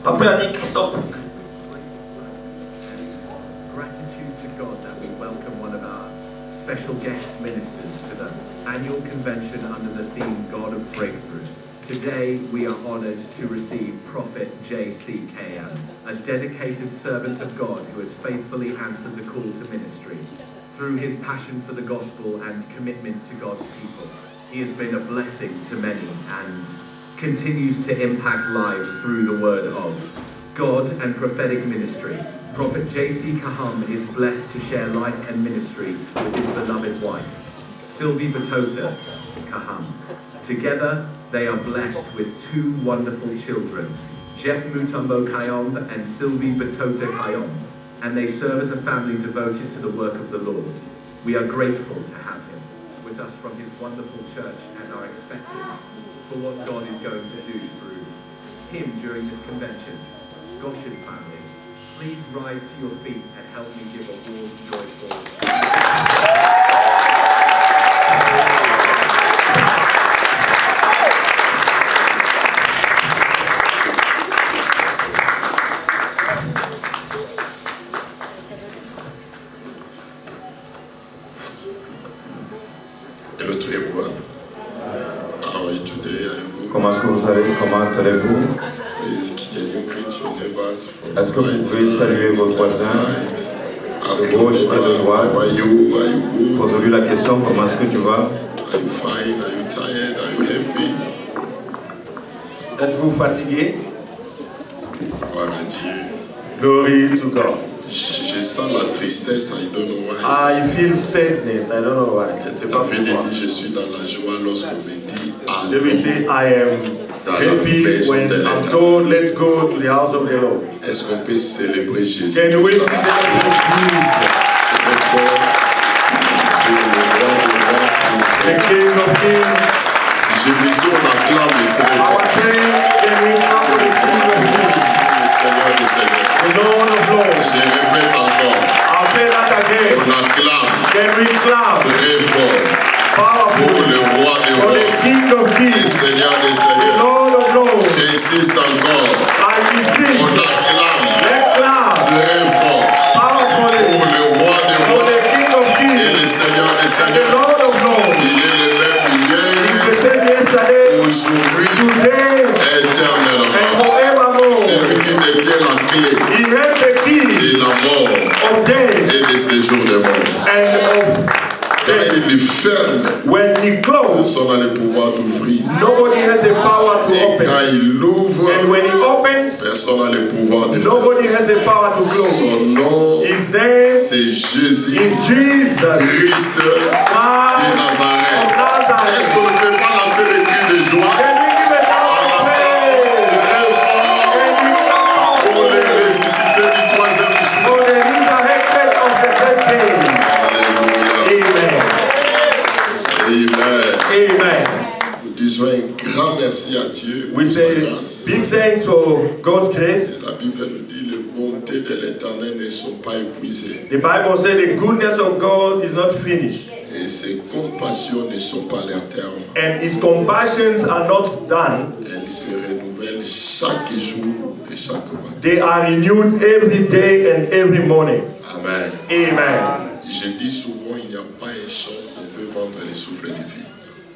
Papa Yannick, stop. Gratitude to God that we welcome one of our special guest ministers to the annual convention under the theme God of Breakthrough. Today we are honoured to receive Prophet J.C. Kayam, a dedicated servant of God who has faithfully answered the call to ministry. Through his passion for the gospel and commitment to God's people, he has been a blessing to many and continues to impact lives through the word of God and prophetic ministry. Prophet J.C. Kayam is blessed to share life and ministry with his beloved wife, Sylvie Batota Kayam. Together, they are blessed with two wonderful children, Jeff Mutombo Kayam and Sylvie Batota Kayam, and they serve as a family devoted to the work of the Lord. We are grateful to have him with us from his wonderful church and are expectant for what God is going to do through him during this convention. Goshen family, please rise to your feet and help me give a warm, joyful Hello to everyone. How are you today? Comment est-ce que vous allez? Comment allez-vous? Please, can you greet your neighbors from Est-ce que vous pouvez saluer vos voisins Ask de gauche et de droite? how are you? Are you good? Posez-lui la question, comment est-ce que tu vas? Are you fine? Are you tired? Are you happy? Êtes-vous fatigué? Gloire à Dieu. Glory to God. Je sens la tristesse, I don't know why. I feel sadness, I don't know why. Je sais pas David pourquoi. dit, je suis dans la joie lorsqu'on me dit David say, I am happy when I'm told, let's go to the house of the Lord. Est-ce qu'on peut célébrer Jésus? Can we celebrate Jesus, the King of Kings? Je disais, on acclame très Our fort. King, can we come to the King of Kings, Le Seigneur des Seigneurs. the Lord of Lords? Je répète encore, I'll say that again. on acclame Can we clap très fort pour powerful le roi des for rois, the King of le Kings, Seigneur des the Seigneurs. Lord of Lords? J'insiste encore, I insist. on acclame Let's clap très fort powerfully pour le roi des for rois the King of et Kings, le Seigneur des the Seigneurs. Lord of Lords. Il est le même He's hier, the same yesterday, aujourd'hui, today, and éternellement. forevermore. C'est lui qui détient la clé He has the de key la mort of death et de séjour des morts. and of Quand death. il ferme, When he closes, personne n'a le pouvoir d'ouvrir. nobody has the power to Et open. quand il ouvre, And when he opens, personne n'a le pouvoir de nobody has the power to fermer. close. Son nom, His name c'est Jésus is Jesus Christ de Christ Nazareth. of Nazareth. Est-ce qu'on ne peut pas lancer des cris de joie Can we give a shout of praise? très fort Can we clap pour les ressuscités du troisième jour? for the resurrection of the first day? Alléluia. Amen. Amen. Amen. Nous disons un grand merci à Dieu pour We sa say grâce. big thanks for God's grace. La Bible nous dit les bontés de l'Éternel ne sont pas épuisées The Bible says the goodness of God is not finished, et ses compassions ne sont pas à leur terme. and his compassions are not done. Elles se renouvellent chaque jour et chaque matin. They are renewed every day and every morning. Amen. Amen. Je dis souvent, il n'y a pas un shop où on peut vendre les souffles de vie.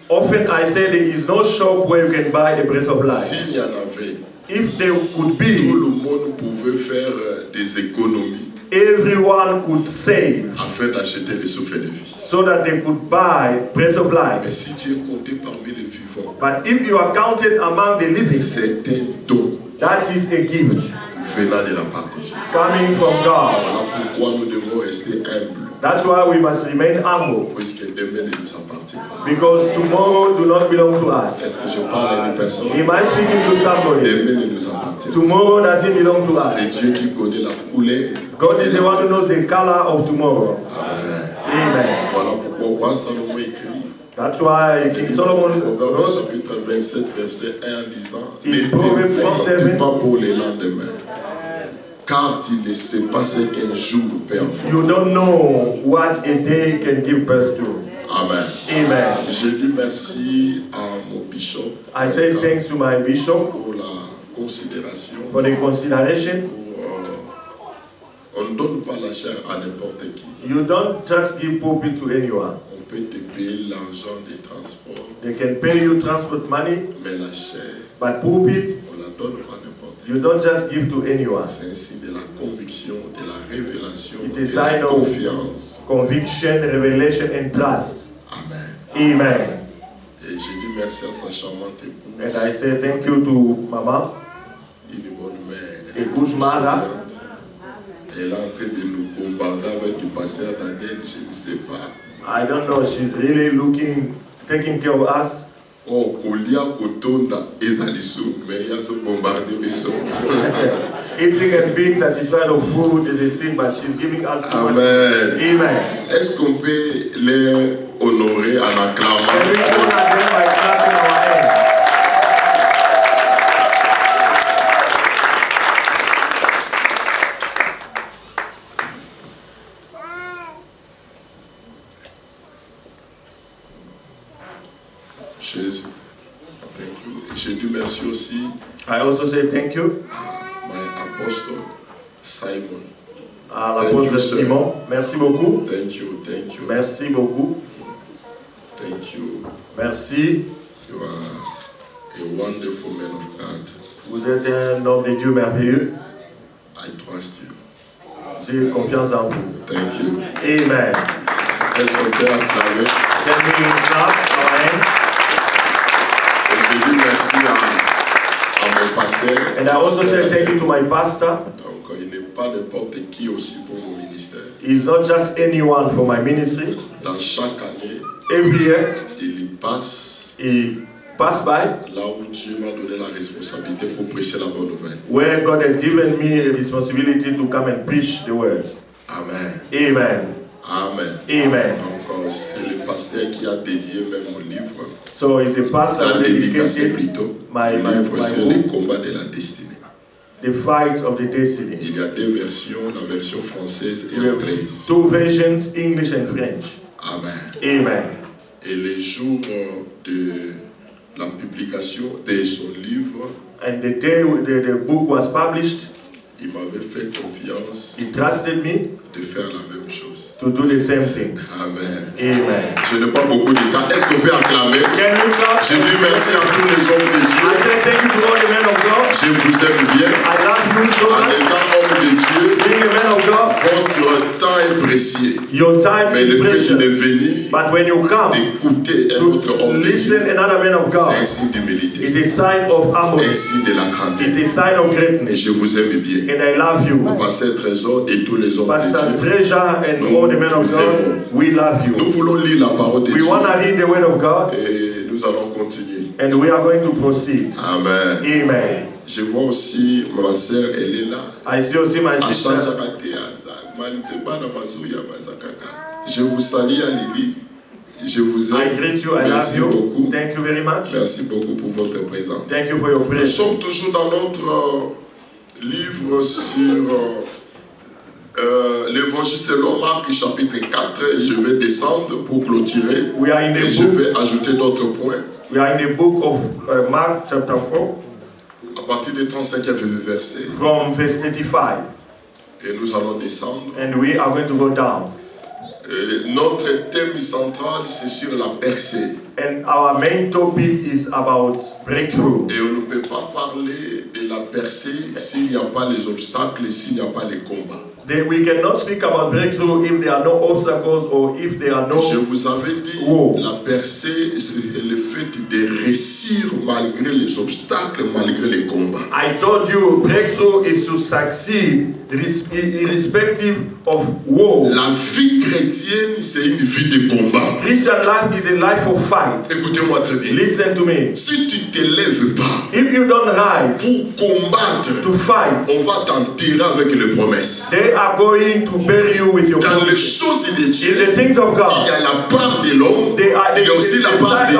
Often I say there is no shop where you can buy a breath of life. S'il y en avait, If there could tout be, le monde pouvait faire des économies everyone could save afin d'acheter les souffles de vie. so that they could buy breath of Mais life. si tu es compté parmi les vivants, But if you are counted among the living, c'est un don that is a gift venant de la part de Dieu. coming from God. Voilà pourquoi nous devons rester humbles, That's why we must remain humble, puisque demain ne nous appartient pas. because tomorrow do not belong to us. Est-ce que je parle à une personne? Am I speaking to somebody? Demain ne nous appartient pas. Tomorrow doesn't belong to us. C'est Dieu qui connaît la couleur. God is the one who knows the color of tomorrow. Amen. Amen. Voilà pourquoi roi Salomon écrit That's why King Solomon Proverbe wrote chapitre 27 verset 1 en disant In ne Proverbs te 27, vante pas pour le lendemain, car tu ne sais pas ce qu'un jour peut en faire. you don't know what a day can give birth to. Amen. Amen. Je dis merci à mon bishop I say thanks to my bishop pour la considération. For the consideration. On ne donne pas la chair à n'importe qui. You don't just give pulpit to anyone. On peut te payer l'argent des transports. They can pay you transport money. Mais la chair, but pulpit, on la donne pas n'importe qui. You don't just give to anyone. C'est ainsi de la conviction, de la révélation, It de is la sign of confiance. Conviction, revelation, and trust. Amen. Amen. Et je dis merci à sa charmante épouse. And I say thank you to Mama. Une bonne mère. A good mother. Elle est en train de nous bombarder avec du pasteur Daniel, je ne sais pas. I don't know, she's really taking care of us. Oh, Kolia Kotonda Ezalisu, mais il y a ce bombardé biso. Eating and being satisfied of food is a sin, but she's giving us food. Amen. Amen. Est-ce qu'on peut les honorer en acclamant? Can we honor them by clapping our hands? Jésus, thank you. Je dis merci aussi. I also say thank you. My apostle Simon. À l'apôtre Simon, merci beaucoup. Thank you, thank you. Merci beaucoup. Thank you. Merci. You are a wonderful man of God. Vous êtes un homme de Dieu merveilleux. I trust you. J'ai confiance en vous. Thank you. Amen. Est-ce qu'on peut acclamer? Can we clap our hands? Et je dis merci à mon pasteur. And I also say thank you to my pastor. Donc, il n'est pas n'importe qui aussi pour mon ministère. He's not just anyone for my ministry. Dans chaque année, Every year, il passe he passed by là où Dieu m'a donné la responsabilité pour prêcher la bonne nouvelle. where God has given me a responsibility to come and preach the word. Amen. Amen. Amen. Amen. Donc, c'est le pasteur qui a dédié même mon livre. So he's a pastor La dédicacé dedicated plutôt. my livre, c'est le book, combat de la destinée. The Fight of the Destiny. Il y a deux versions, la version française et We have anglaise. two versions, English and French. Amen. Amen. Et le jour de la publication de son livre, And the day the book was published, il m'avait fait confiance he trusted me de faire la même chose. to do the same thing. Amen. Amen. Je n'ai pas beaucoup de temps. Est-ce qu'on peut acclamer? Can we clap? Je dis merci à tous les hommes de I Dieu. say thank you to all the men of God. Je vous aime bien. I love you so En much. étant homme de Dieu, Being a man of God, votre temps est précieux. your time Mais is le fait de precious. venir, But when you come d'écouter un autre to homme de listen Dieu, another man of c'est un God, signe it's d'humilité. a sign of Un harmony. signe de la It's grandeur. a sign of Et greatness. je vous aime bien. And I love you. Pasteur Trésor et tous les hommes Pastor de Dieu. Treasure and all the men of God, we love Nous you. voulons lire la parole de We Dieu. want to read the word of God, Et nous allons continuer. and we are going to proceed. Amen. Amen. Je vois aussi ma soeur, elle est là. I see also my sister. Je vous salue à Lily. Je vous I aime. greet you. I love Merci you. beaucoup. Thank you very much. Merci beaucoup pour votre présence. Thank you for your Nous presence. sommes toujours dans notre livre sur l'évangile selon Marc chapitre 4. Je vais descendre pour clôturer. We are in Et the je book. vais ajouter d'autres points. We are in the book of Mark chapter 4 À partir du 35e verset. from verse 35, Et nous allons descendre. and we are going to go down. Notre thème central, c'est sur la percée. And our main topic is about breakthrough. Et on ne peut pas parler de la percée s'il n'y a pas les obstacles, s'il n'y a pas les combats. We cannot speak about breakthrough if there are no obstacles or if there are no. Je vous avais dit, la percée, c'est le fait de réussir malgré les obstacles, malgré les combats. I told you breakthrough is to succeed irrespective of war. La vie chrétienne, c'est une vie de combat. Christian life is a life of fight. Écoutez-moi très bien. Listen to me. Si tu ne te lèves pas If you don't rise pour combattre, to fight, on va t'enterrer avec les promesses. they are going to bury you with your Dans les promises. choses de In Dieu, the things of il God, y a la part de l'homme, they are il y a aussi la part de,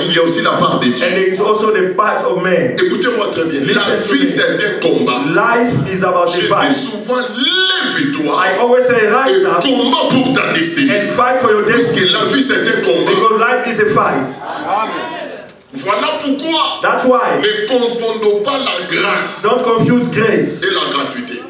il y a aussi la part de Dieu. and there is also the part of man. Écoutez-moi très bien. La Listen to vie, me. c'est un combat. Life is about Je the dis fight. souvent, lève-toi I always say et rise up combat pour ta destinée. and fight for your Parce destiny. que la vie, c'est un combat. Because life is a fight. Voilà pourquoi That's why. ne confondons pas la grâce Don't confuse grace et la gratuité.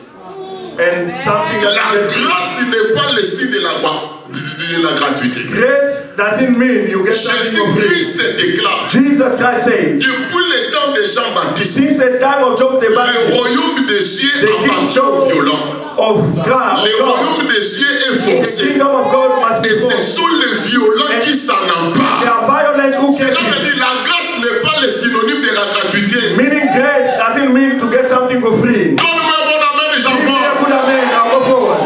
and something La else. grâce n'est pas le signe de la gratuité. Grace doesn't mean you get something for free. Jésus-Christ déclare, Jesus Christ says, depuis le temps de Jean-Baptiste, since the time of John the le Baptist, royaume des cieux the appartient aux kingdom violents. of God, Le royaume des cieux est the forcé. kingdom of God must be Et ce forced. sont les violents qui s'en They emparent. are violent who Cela get veut it. dire la grâce n'est pas le synonyme de la gratuité. Meaning grace doesn't mean to get something for free. Donne-moi un bon amen, les Give me a enfants. good amen, I'll go forward.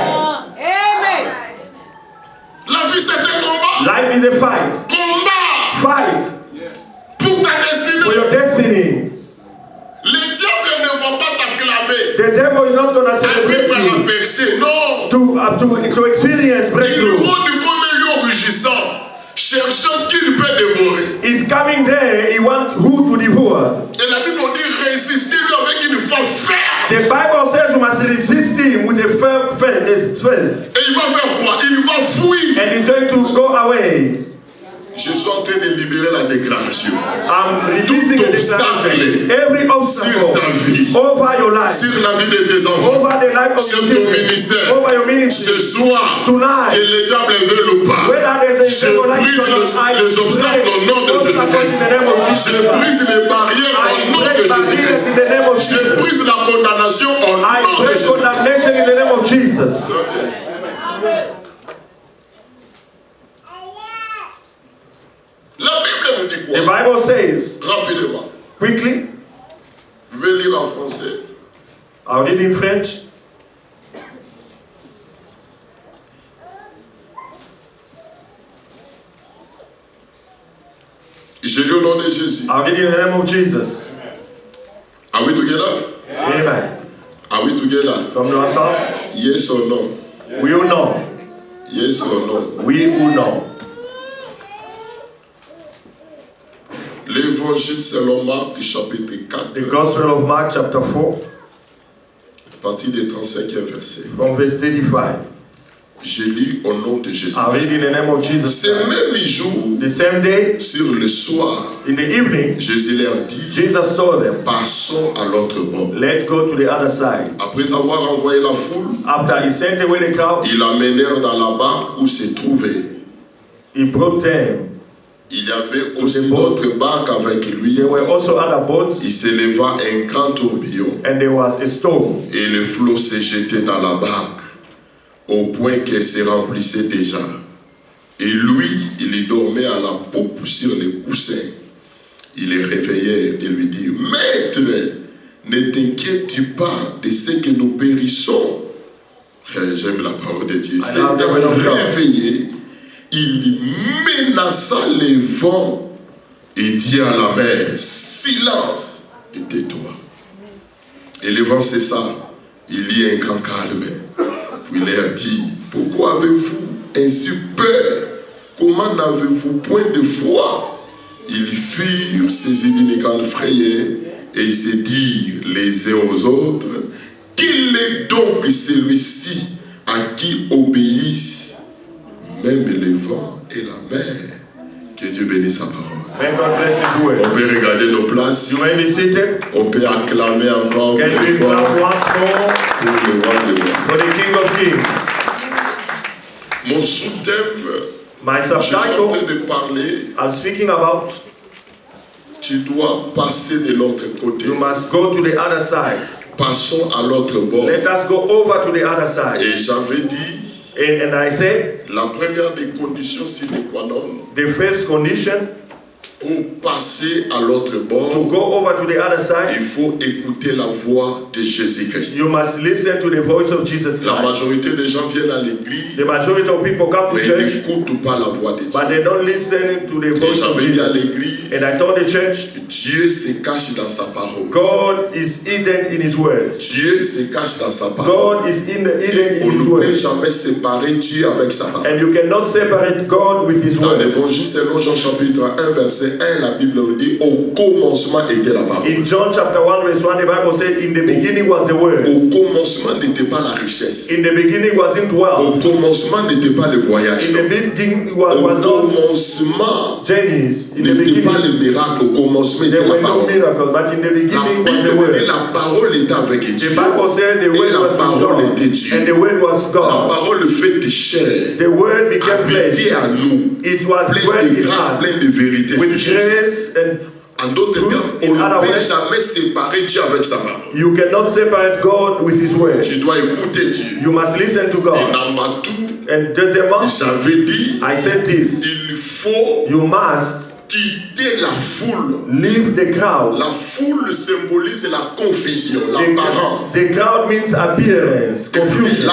La vie c'est un combat. Life is a fight. Combat Fight pour ta for destinée. your destiny. Le diable ne va pas t'acclamer. The devil is not going to À celebrate vivre à la you percée. Non. to experience Il breakthrough. rôde comme un lion rugissant, cherchant qui lui peut dévorer. He's coming there, he wants who to devour. Et la Bible dit résister-lui avec une foi ferme. The Bible says you must resist him with a firm faith. Et il va faire quoi? Il va fuir. And he's going to go away. Je suis en train de libérer la déclaration. I'm releasing a declaration. Every obstacle sur ta vie, over your life, sur la vie de tes enfants, over the life of sur your ton children, ministère, over your ce ministry, soir, tonight, que le diable veut ou pas, whether the je devil likes brise it or not, I les obstacles au nom de Jésus-Christ. Je brise les barrières au nom de Jésus-Christ. Je brise la condamnation au I nom de break Jésus-Christ. condemnation in the name of Jesus. La Bible nous dit The quoi? Bible says, Rapidement. quickly, Je vais lire en français. I'll read in French. Je lis au nom de Jésus. I'll read in the name of Jesus. Are we together? Amen. Are we together? Sommes-nous ensemble? Yes or no? We will know. Yes or no? We will know. L'évangile selon Marc, chapitre 4, The Gospel of Mark, chapter 4, à partir des 35e verset. from verse 35. Je lis au nom de Jésus. I'll read in the name of Jesus. Ce même jour, The same day, sur le soir, in the evening, Jésus leur dit, Jesus told them, passons à l'autre bord. let's go to the other side. Après avoir envoyé la foule, After he sent away the crowd, ils l'amenèrent dans la barque où se trouvait. he brought them. Il y avait aussi d'autres barques avec lui. There were also other boats, Il s'éleva un grand tourbillon and there was a storm. et le flot se jetait dans la barque au point qu'elle se remplissait déjà. Et lui, il y dormait à la poupe sur les coussins. Il les réveillait et lui dit, Maître, ne t'inquiètes-tu pas de ce que nous périssons? J'aime la parole de Dieu. S'étant réveillé, il menaça les vents et dit à la mer, silence et tais-toi. Et le vent cessa, il y eut un grand calme. Puis il leur dit, pourquoi avez-vous ainsi peur? Comment n'avez-vous point de foi? Ils furent saisis d'une grande frayeur et ils se dirent les uns aux autres, quel est donc celui-ci à qui obéissent même le vent et la mer? Que Dieu bénisse sa parole. May God bless his word. On peut regarder nos places. You may be seated. On peut acclamer encore Can très we fort clap once more pour le roi de roi. for the King of Kings? Mon sous-thème, My je suis en train subtitle, de parler, I'm speaking about, tu dois passer de l'autre côté. you must go to the other side. Passons à l'autre bord. Let us go over to the other side. Et j'avais dit, And I said, la première des conditions sine qua non the first condition pour passer à l'autre to bord, go over to the other side, il faut écouter la voix de Jésus-Christ. you must listen to the voice of Jesus La Christ. majorité des gens viennent à l'église, The majority of people come to mais ils church, n'écoutent pas la voix de Dieu. but they don't listen to the Et voice of j'avais dit à Jesus. l'église, And I told the church, Dieu se cache dans sa parole. God is hidden in His Word. Dieu se cache dans sa parole. God is hidden On in His ne peut Word. jamais séparer Dieu avec sa parole. And you cannot separate God with His Dans Word. l'évangile selon Jean chapitre 1 verset verset 1, la Bible nous dit, au commencement était la parole. In John chapter 1 verse 1, the Bible said, in the beginning was the word. Au commencement n'était pas la richesse. In the beginning wasn't Au wealth. commencement n'était pas le voyage. In the beginning was Au not commencement journeys. In the n'était pas beginning le miracle. Au commencement there était la were no parole. miracles, but in the La beginning was the Bible dit word. la parole était avec The Dieu. Bible said the Et word la was with parole God, était Dieu. and the word was La God. parole fait chair, The word became habité flesh. à nous, It was plein dwelt de in grâce, us plein de vérité. with C'est grace, and en d'autres termes, on In ne other peut words, jamais séparer Dieu avec sa parole. you cannot separate God with His word. Tu dois écouter Dieu. You must listen to Et God. number two, And deuxièmement, j'avais dit, I said this: il faut you must quitter la foule. leave the crowd. La foule symbolise la confusion, l'apparence. The crowd means appearance, Et puis, confusion.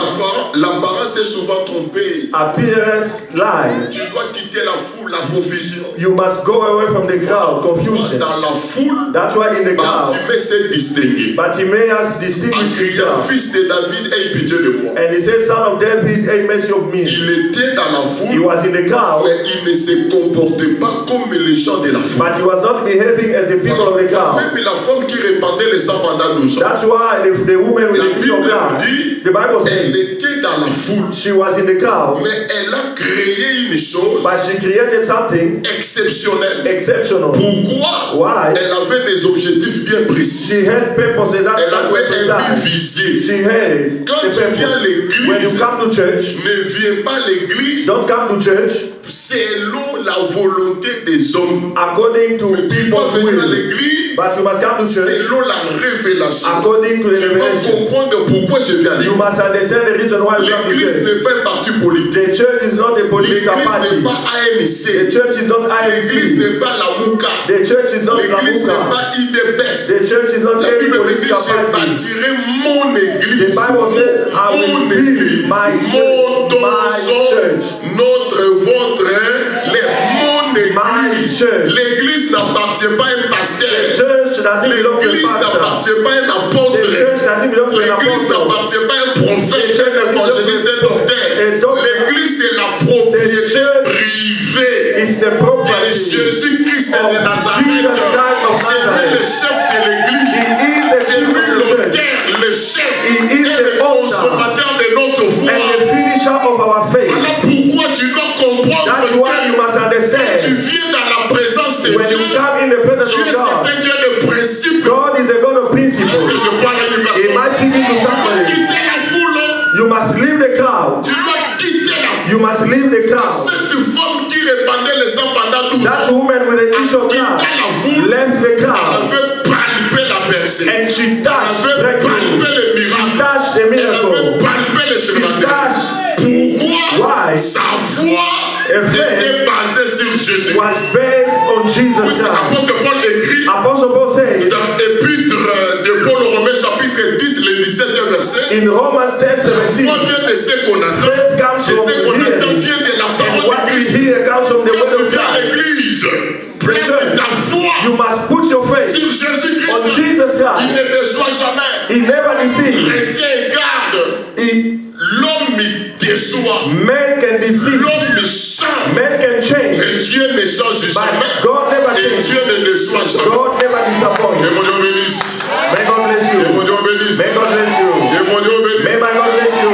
l'apparence est souvent trompeuse. Appearance lies. Tu dois quitter la foule, la confusion. You must go away from the crowd, confusion. Dans la foule, That's why in the crowd, Bartimée s'est distingué. Bartimaeus En distinguished criant, himself. fils de David, aie pitié de moi. And he said, Son of David, have mercy of me. Il était dans la He foule, was in the crowd, mais il ne se comportait pas comme les gens de la foule. but he was not behaving as the people of the crowd. Même la femme qui répandait le sang pendant 12 ans, That's why the woman with la the issue of Bible blood, dit, the Bible elle says, était dans la foule, she was in the crowd, mais elle a créé une chose but she created something exceptionnelle. exceptional. Pourquoi? Why? Elle avait des objectifs bien précis. She had purpose, and Elle that's avait un but what visé. she had. Quand a tu viens à purpose. When you l'église, come to church, ne viens pas à l'église don't come to church selon la volonté des hommes. according to Mais tu dois people's venir à will, l'église but you must come to church selon la révélation. according to the Tu dois revelation. comprendre pourquoi je viens à You l'église. must understand the reason why you come to L'église church. n'est pas un parti politique. The church is not a political L'église party. n'est pas The ANC. church is not L'église INC. n'est pas la Mouka. The church is not L'église n'est Lamuka. pas IDPS. The church is not La any Bible me dit, political je party. bâtirai mon The église. Bible said, I will Mon build église. my Mon church. ton, My son, church. notre, votre, mon My église. church. L'église n'appartient pas à un The pasteur. church doesn't belong to a L'église pastor. n'appartient pas à un The apôtre. church doesn't belong to an L'église apostle. n'appartient pas à un prophète, un évangéliste, un docteur. L'église, c'est la propriété privée It's the de property. Jésus-Christ de of Nazareth. Jesus Christ of C'est lui le Nazareth. chef de He l'église. is the C'est chief lui of the church l'auteur, le chef He et is le the author consommateur de notre and foi. the finisher of our faith. Voilà pourquoi tu dois comprendre That's why you must que tu understand. viens dans la présence de When Dieu. you come in the presence Dieu, of God, c'est un Dieu de principe. God is a God of Est-ce principle. que je parle à une Am personne? I speaking to Tu dois somebody? quitter la foule. You must leave the crowd. Tu dois quitter la foule. You must leave the crowd. Cette femme qui répandait le sang pendant 12 That ans, woman with the issue of blood left the elle crowd avait palpé la percée. and she Elle touched avait breakthrough. palpé le She miracle. touched the Elle avait miracle. palpé le She surnaturel. touched Pourquoi? Why? Sa foi faith était basée sur Jésus. was based on Jesus Puisque Christ. l'apôtre Paul écrit Apostle Paul says dans l'épître de Paul aux Romains chapitre 10, le 17e verset, in Romans 10:17, foi vient de ce qu'on attend. faith comes Et from ce qu'on attend hearing, vient de la and parole what de we Christ. hear comes from the Quand word tu of viens à God. l'église, place ta foi You must put your faith sur Jésus-Christ. on Jesus Il Christ. ne déçoit jamais. He never deceives. Chrétien et garde. L'homme il déçoit. Man can deceive. L'homme il change. Man can change. Et Dieu ne change But jamais. God never Et changes. Dieu ne déçoit jamais. God never disappoints. Que mon Dieu bénisse. May God bless Que mon you. Dieu bénisse. May God bless you. Que mon Dieu May bénisse. my God bless you.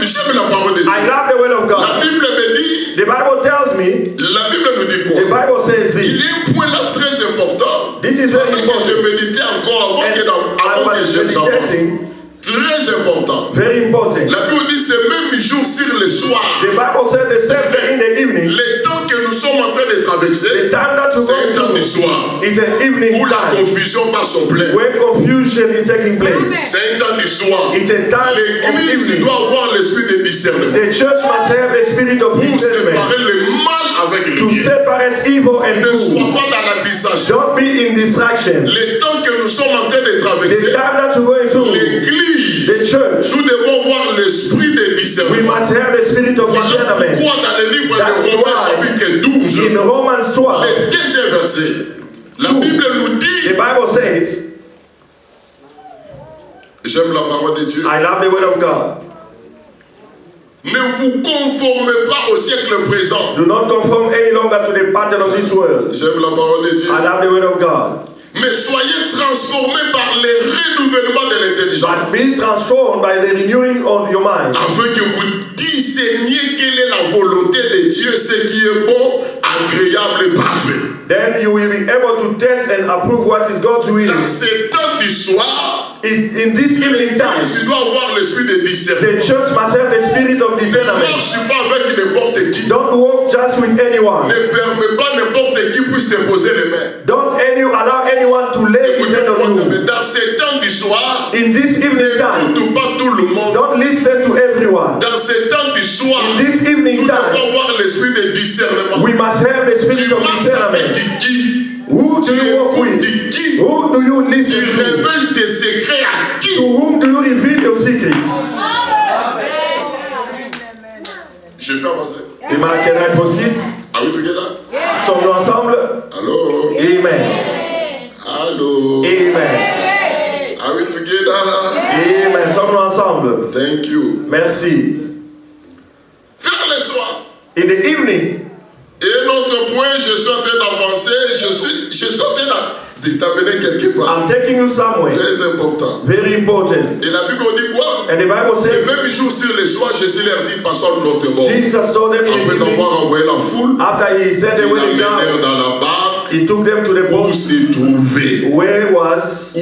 J'aime la parole de Dieu. I love the word of La God. Bible me dit, The Bible tells me, la Bible nous dit the quoi? Bible says Il this. y a un point là très important. This is very Pendant que important. je méditais encore, And I avant que was j'avance. meditating. Très important. Very important. La Bible dit c'est même jour sur le soir. The Bible said the same thing in the evening. Le temps que nous sommes en train de The traverser, time that you c'est un temps go du to soir. is an evening Où la time confusion passe au plein. where confusion is taking place. C'est un temps du soir. It's a time of L'église evening. doit avoir l'esprit de discernement. The church must have a spirit of Pour discernment séparer le mal avec le to bien. separate evil and Ne sois good. pas dans la distraction. Don't be in distraction. Le temps que nous sommes en train de The traverser, time that you're going through, l'église, the church, nous devons avoir l'esprit de we discernement. must have the spirit of Voilà discernment. pourquoi dans le livre That's de Romains why chapitre 12, in Romans 12, le deuxième verset, la Bible nous the dit, Bible says, j'aime la parole de Dieu, I love the word of God. ne vous conformez pas au siècle présent. Do not conform any longer to the pattern of this world. J'aime la parole de Dieu. I love the word of God. Mais soyez transformés par le renouvellement de l'intelligence. But be transformed by the renewing of your mind. Afin que vous discerniez quelle est la volonté de Dieu, ce qui est bon, agréable et parfait. Then you will be able to test and approve what is God's will. Dans ces temps du soir, In this evening time, tu dois avoir l'esprit de discernement. the church must have the spirit of Ne discernment. marche pas avec n'importe qui. Don't walk just with anyone. Ne permets pas n'importe qui puisse te poser les mains. Don't allow anyone to lay his hand on you. Dans ces temps du soir, In this evening time, n'écoute pas tout le monde. don't listen to everyone. Dans ces temps du soir, In this evening nous devons time, avoir l'esprit de discernement. we must have the Tu spirit of marches avec discernment. qui? Who do you walk with? Qui? Who do you Tu listen to? révèles tes secrets à qui? To whom do you reveal your secrets? Je peux avancer. Can I proceed? Are we together? Sommes-nous ensemble? Allô? Amen. Allô? Amen. Are we together? Amen. Sommes-nous ensemble? Thank you. Merci. Vers le soir. In the evening, Et notre point, je suis en train d'avancer, je suis en train de t'amener quelque part. I'm taking you somewhere. Très important. Very important. Et la Bible dit quoi? And the Bible Ce says, même jour sur le soir, Jésus leur dit, passons de l'autre bord. Jesus told them in the Après evening, avoir envoyé la foule, after he sent ils away the l'amenèrent down, dans la barque he took them to the où boat. se trouvait. Where was?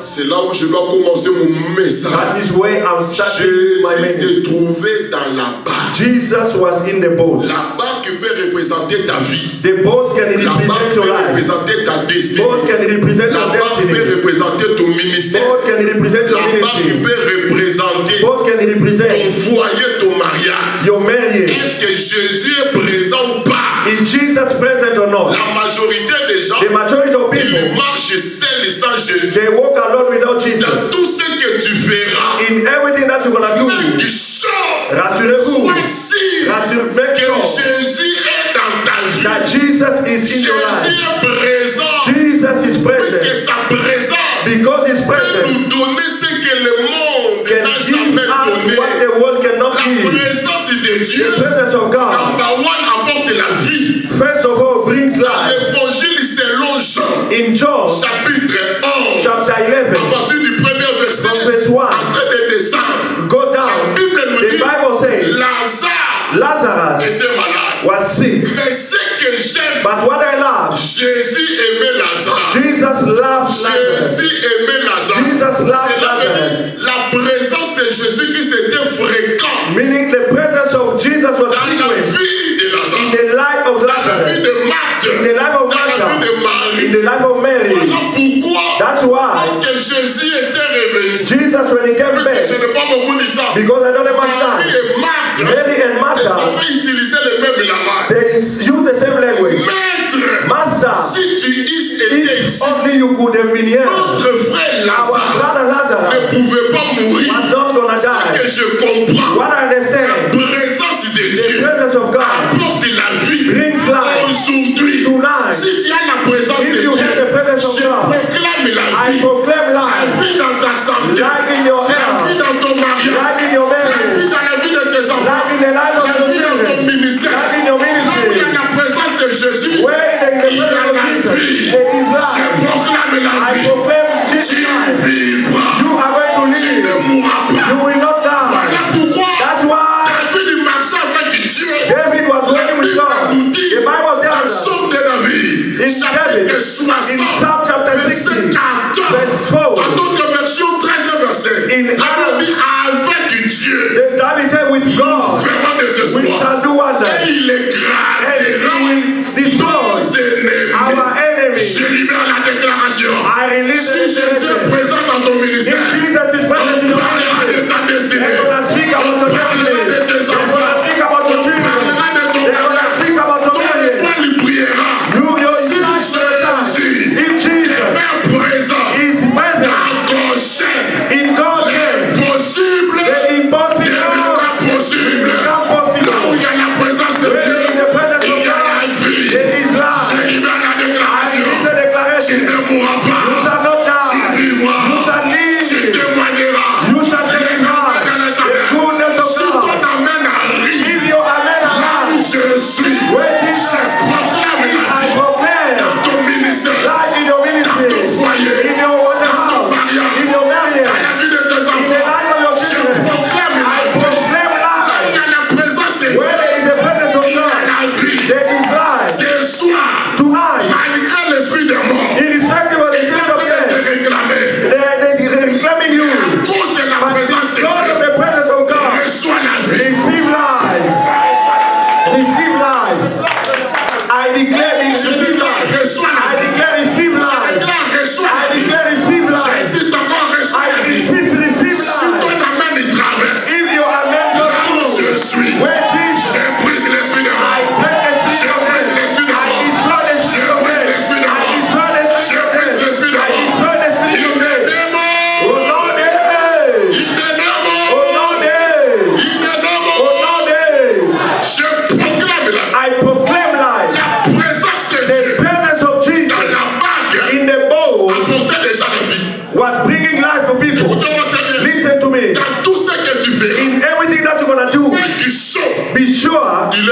C'est là où je dois commencer mon message. That is where I'm starting my Jésus message. se trouvait dans la barque. Jesus was in the boat. La barque peut représenter ta vie. The boat can La barque represent your peut life. représenter ta destinée. Boat can represent La your barque peut destiny. représenter ton ministère. Boat can represent your La barque ministry. peut représenter Boat can ton represent foyer, ton mariage. your marriage. Est-ce que Jésus est présent ou pas? Is Jesus present or not? La majorité des gens, The majority of ils people, marchent seuls et sans Jésus. they walk alone without Dans Jesus. tout ce que tu verras, In everything that you're gonna même do, du sort, rassurez-vous, sois sûr make que sure Jésus est dans ta vie. that Jesus is in your Jésus life. est présent. Jesus is Puisque present. sa présence Because He's peut present, nous donner ce que le monde can n'a give jamais us donné. what the world cannot La give. présence de Dieu, The presence of God, number one, apporte la vie. first of all, brings Dans life. l'évangile selon Jean, In John chapitre 11, chapter à 11, partir du premier verset, from verse 1, en train de descendre, go la down. Bible nous The dit, Bible says Lazare Lazarus était malade. was sick. Mais ce que j'aime, But what I love, Jésus aimait Lazare. Jesus loved Lazarus. Jésus aimait Lazare. Jesus loved Cela veut Lazarus. dire la présence de Jésus-Christ était fréquente Meaning the presence of Jesus was dans la frequent vie de in Lazare, the life of dans la vie Lazarus, de Marthe, in the life of dans la vie Martha, de in Marie. the life of Mary. Voilà pourquoi, That's why lorsque Jésus était revenu, Jesus, when he came puisque back, je n'ai pas beaucoup de temps, because I don't have much Marie time, et Marthe, Mary and elles Martha, avaient utilisé le même langage. they use the same language. Maître, Master, si tu étais if ici, only you could have been here, notre frère our Lazare brother ne Lazarus pouvait pas mourir. was not gonna Ce que die. je comprends, What I la understand, présence de the Dieu presence of God apporte la vie. brings life. Aujourd'hui, Tonight, si tu as la présence if de you Dieu, have the presence of je God, proclame la I vie. proclaim La life. vie dans ta santé, Life in your la vie health, dans ton mariage, life in your la vie marriage, dans la vie de tes enfants, life in the life of la your vie dans ton children, ministère. life in your Là où il y a ministry. la présence de Jésus, Where there is the il y a presence la of Jesus, vie. there is Je life. proclame la I vie. proclaim Jesus Tu life. vivras. You are going to Tu ne live. mourras pas. You will not Voilà die. pourquoi That's why David marchait avec Dieu. David was La walking with Bible God. nous dit The Bible dans tells us Psaume de David, in chapitre David, in 60, Psalm chapter verset 60, 14, verse 4, en d'autres versions, 13e verset, In la Bible dit avec Dieu, the David said, with nous God ferons des we exploits. shall do Et wonders. il And écrasera he will destroy nos ennemis. our enemies. Je libère la déclaration. I release Si the Jésus est declaration. présent dans ton If ministère, Jesus is present in on your parlera de ministry, ta destinée. they're going to speak about your On parlera family. de tes They're going enfants. to speak about your On children. parlera de ton They're going to mariage. speak about your Ton marriage. étoile lui priera. You, your Si life, Jésus if Jesus est présent is present dans ton chef, in God's name, l'impossible the impossible deviendra possible. become Là où possible. il y a la présence de Where Dieu, there is the presence il of y a la God, vie. there is Je life. libère la I déclaration. release the Tu declaration. ne mourras You pas. shall not Tu die. vivras. You shall Tu live.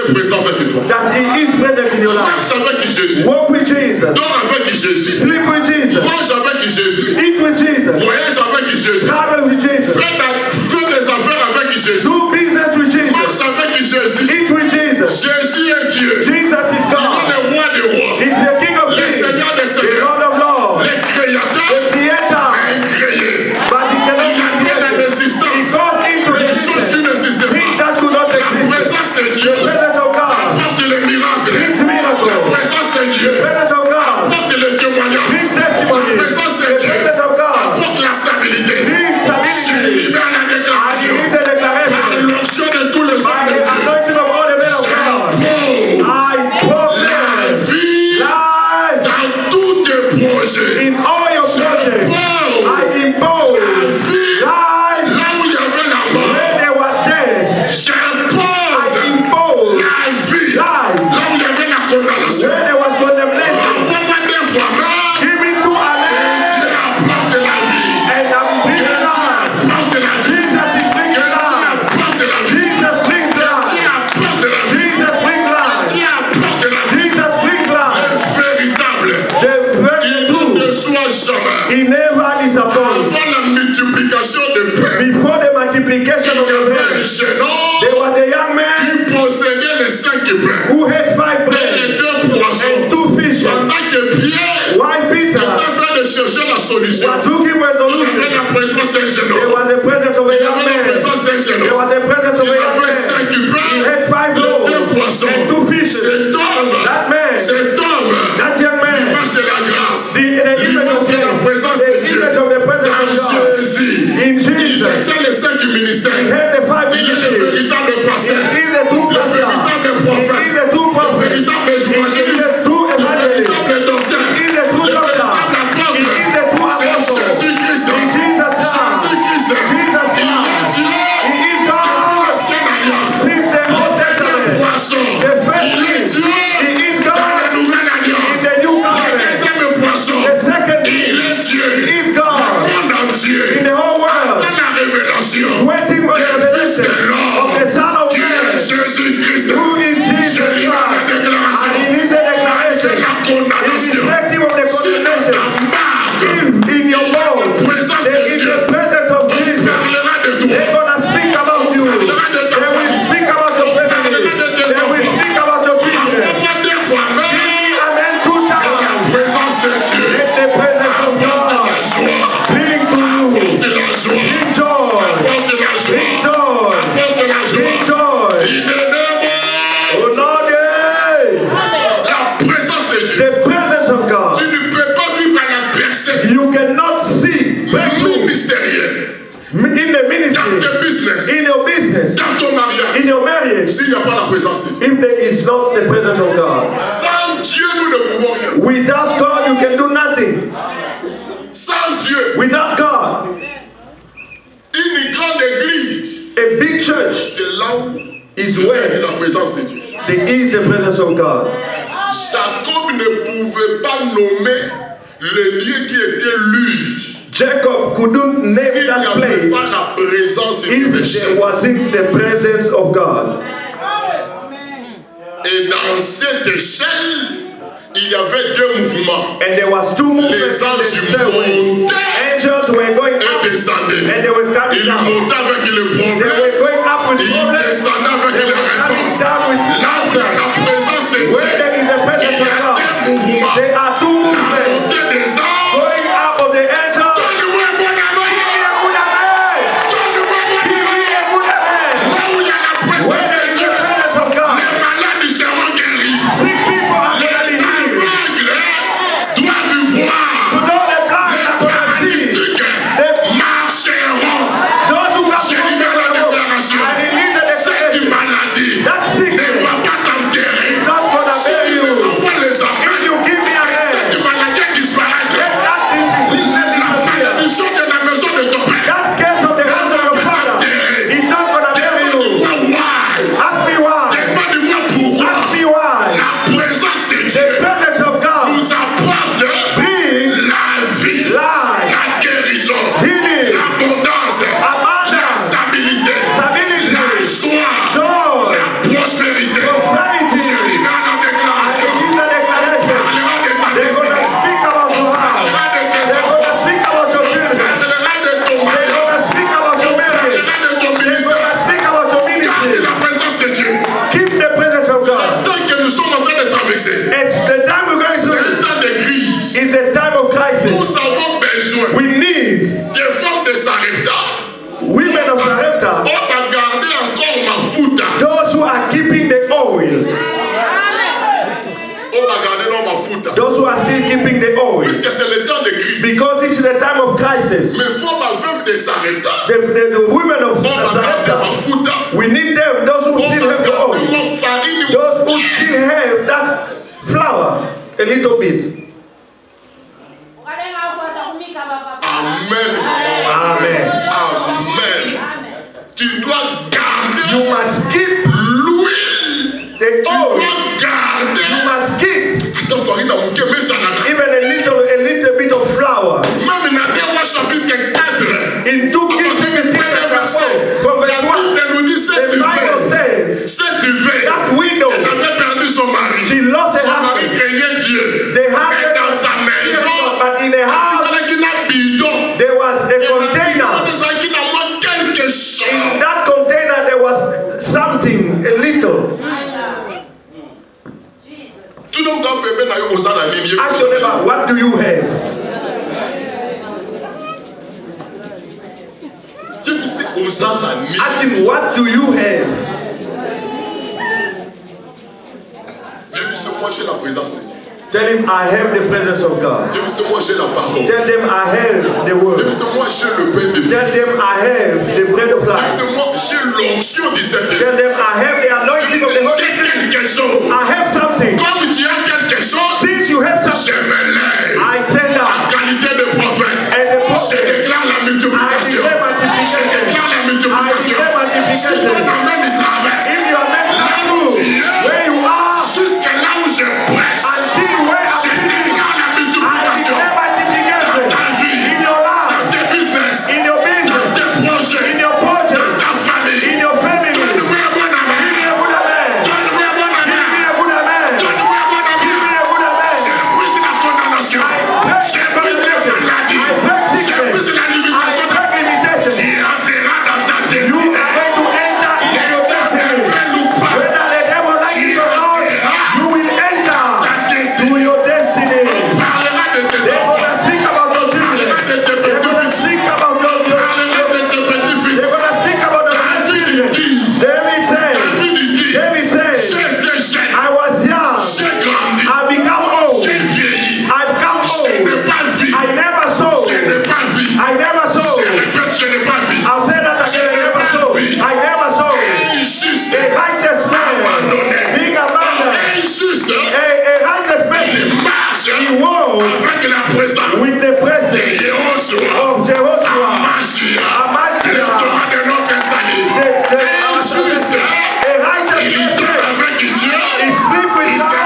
est présent avec toi. that He is present in your life. Marche avec Jésus. Walk with Jesus. Dors avec Jésus. Sleep with Jesus. Mange avec Jésus. Eat with Jesus. Voyage avec Jésus. Travel with Jesus. Fais des affaires avec Jésus. Do business with Jesus. Marche avec Jésus. Eat with Jesus. Jésus est Dieu. Jesus is Il est God. le roi des rois. He's the King of Le Kings. Seigneur des The seigneurs. Lord of Lords. Le créateur The Creator. est créé. But He cannot Il a be mis la created. He résistance. got into Les choses qui existence. n'existaient Things pas. that could not La exist. présence de Dieu The presence of God. apporte le miracle. Brings La miracles. présence de Dieu The presence of God. apporte le témoignage. Brings testimony. La présence de The Dieu presence of God. apporte la stabilité. Brings Je stability. libère la And He déclaration. needs a Par declaration. l'onction de tous les By hommes de the Dieu. anointing of all the men of God. I La proclaim vie life dans tous tes projets. in all your projects. I impose life Là où il y avait la mort, when there was death. I j'impose impose la vie. life Là où il y avait la condamnation, when there was condemnation. envoie-moi des fois mort. Give me to an Dieu end apporte la vie. and I'm bringing life. Apporte la vie. Jesus is bringing Dieu life. apporte la vie. Jesus brings Dieu life. apporte la vie. Jesus brings life. Dieu apporte la vie. Jesus brings life. Véritable. The very Il truth. ne soit jamais. He never disappoints. Avant la multiplication de pain, Before the multiplication il of y the avait un bread, jeune homme there was a young man qui possédait les 5 pains who had 5 et bread les 2 poissons. and 2 fishes. Pendant que Pierre While Peter était en train de chercher la solution, was looking for a il y avait solution, la présence d'un jeune there homme. was a presence of a Il y young avait la man. présence d'un jeune There homme. was a presence of Il a young avait man. 5 He pains had 5 et 2 loaves poissons. and 2 fishes. Cet homme, That man, cet homme, that young man, l'image de la grâce, the image l'image of de la présence the de Dieu, image of the presence of dans God. Jésus, In il Jesus, détient les 5 he ministères. had the 5 Il est le ministries. véritable He pasteur, is the true le pastor. véritable He prophète, is the true le prophet. véritable He is évangéliste, the true le evangelist. véritable docteur, He is the true le doctor. véritable apôtre. He is the true C'est apostle. Jésus-Christ. In Jesus' name. Jésus-Christ. Jesus' Il name. est Dieu. He is God. L'ancienne alliance. Since the Old Le Testament. poisson. The first Il est thing. Dieu. He is Dans God. la nouvelle In alliance. the new Le covenant. deuxième poisson. The second Il thing. est Dieu. He is Le God. monde entier. In the whole world. Dans la révélation. Waiting for the revelation of the Son of Qui est Man. Jésus-Christ. Who is Jesus Je lis la Christ. déclaration. And he needs a declaration. La condamnation. Irrespective of the Si dans condemnation. ta marque, If in your mouth présence there de is Dieu, the presence of Jesus, parlera de toi. they're gonna speak about you. They will speak about your family. They will speak about your children. Envoie des fois même Amen. 2 la times. présence de Dieu. Let the presence of Apporte God la joie. bring to you. Apporte la joie. Bring joy. Apporte la Bring joie. joy. Apporte la Bring joie. joy. Il est Oh Lord, yeah. la présence de Dieu. The presence of God. Tu ne peux pas vivre à la personne You cannot see breakthrough ministérielle in the dans ministry, tes business, in your business, dans ton mariage, in your marriage, s'il n'y a pas la présence de Dieu. if there is not the presence of God. Sans Dieu, nous ne pouvons rien. Without God, you can do nothing. Sans Dieu, Without God, une grande église, a big church c'est là où is il y a where la présence de Dieu. there is the presence of God. Jacob ne pouvait pas nommer le lieu qui était Luz. Jacob couldn't name S'il n'y that avait place pas la présence de if Dieu. there wasn't the presence of God. Et dans cette échelle, il y avait 2 mouvements. And there was 2 movements Les in the anges stairway. montaient Angels were going et up descendaient. and they were coming Ils down. montaient avec le They problème. were going up with Ils problems. descendaient avec They les were coming réponses. down with Là où il y a la answers. présence de Where Dieu, there is the presence il y of a God, 2 mouvements. there are 2 La movements. montée des anges. Going up of the angels. Donne-moi un bon amen. Give me a good amen. Donne-moi un bon Give me amen. a good amen. Là où il y a la Where présence there de is Dieu, the presence of God, les malades seront guéris. sick people are Les going to be healed. aveugles doivent voir. To know the blind are going to see. Because this is the time of crisis. Mais faut ma veuve de Sarepta. The women of Sarepta, we need them, those who still have the oil, those who still have that flour, a little bit. Amen. Amen. Amen. Tu dois garder. You must keep l'huile. The oil. Tu dois garder. You must keep even a little bit of flour. Même dans 2 Rois chapitre 4. In 2 Kings from verse 1, the Bible says that widow, elle avait perdu son mari. she lost her Son mari husband. craignait Dieu. They Mais had dans sa maison, but in the house there was a container. In that container there was something, a little. Ask your neighbor, what do you have? Ask him, what do you have? Tell him, I have the presence of God. Tell them, I have the word. Tell them, I have the bread of life. Tell them, I have the anointing of the Holy Spirit. I have something. Since you have something, I send out. And the prophet, I declare multiplication. If you are meant to move where you are, until where I'm sitting, I declare multiplication in your life, in your business, in your project, in your family. Give me a good amen. Give me a good amen. Give me a good amen. I break sickness. I break limitation. You are going to enter into your destiny. Whether the devil likes it or not, you will enter to your destiny. They're going to speak about your children. They're going to speak about your children. They're going to speak about the grandchildren. David said, I was young. I become old. I become old. I never saw. I never saw. I'll say that again. I never saw. A righteous man being abandoned. A righteous man. He walked with the presence of Jehoshua. Amashia. A righteous man. He sleep with God.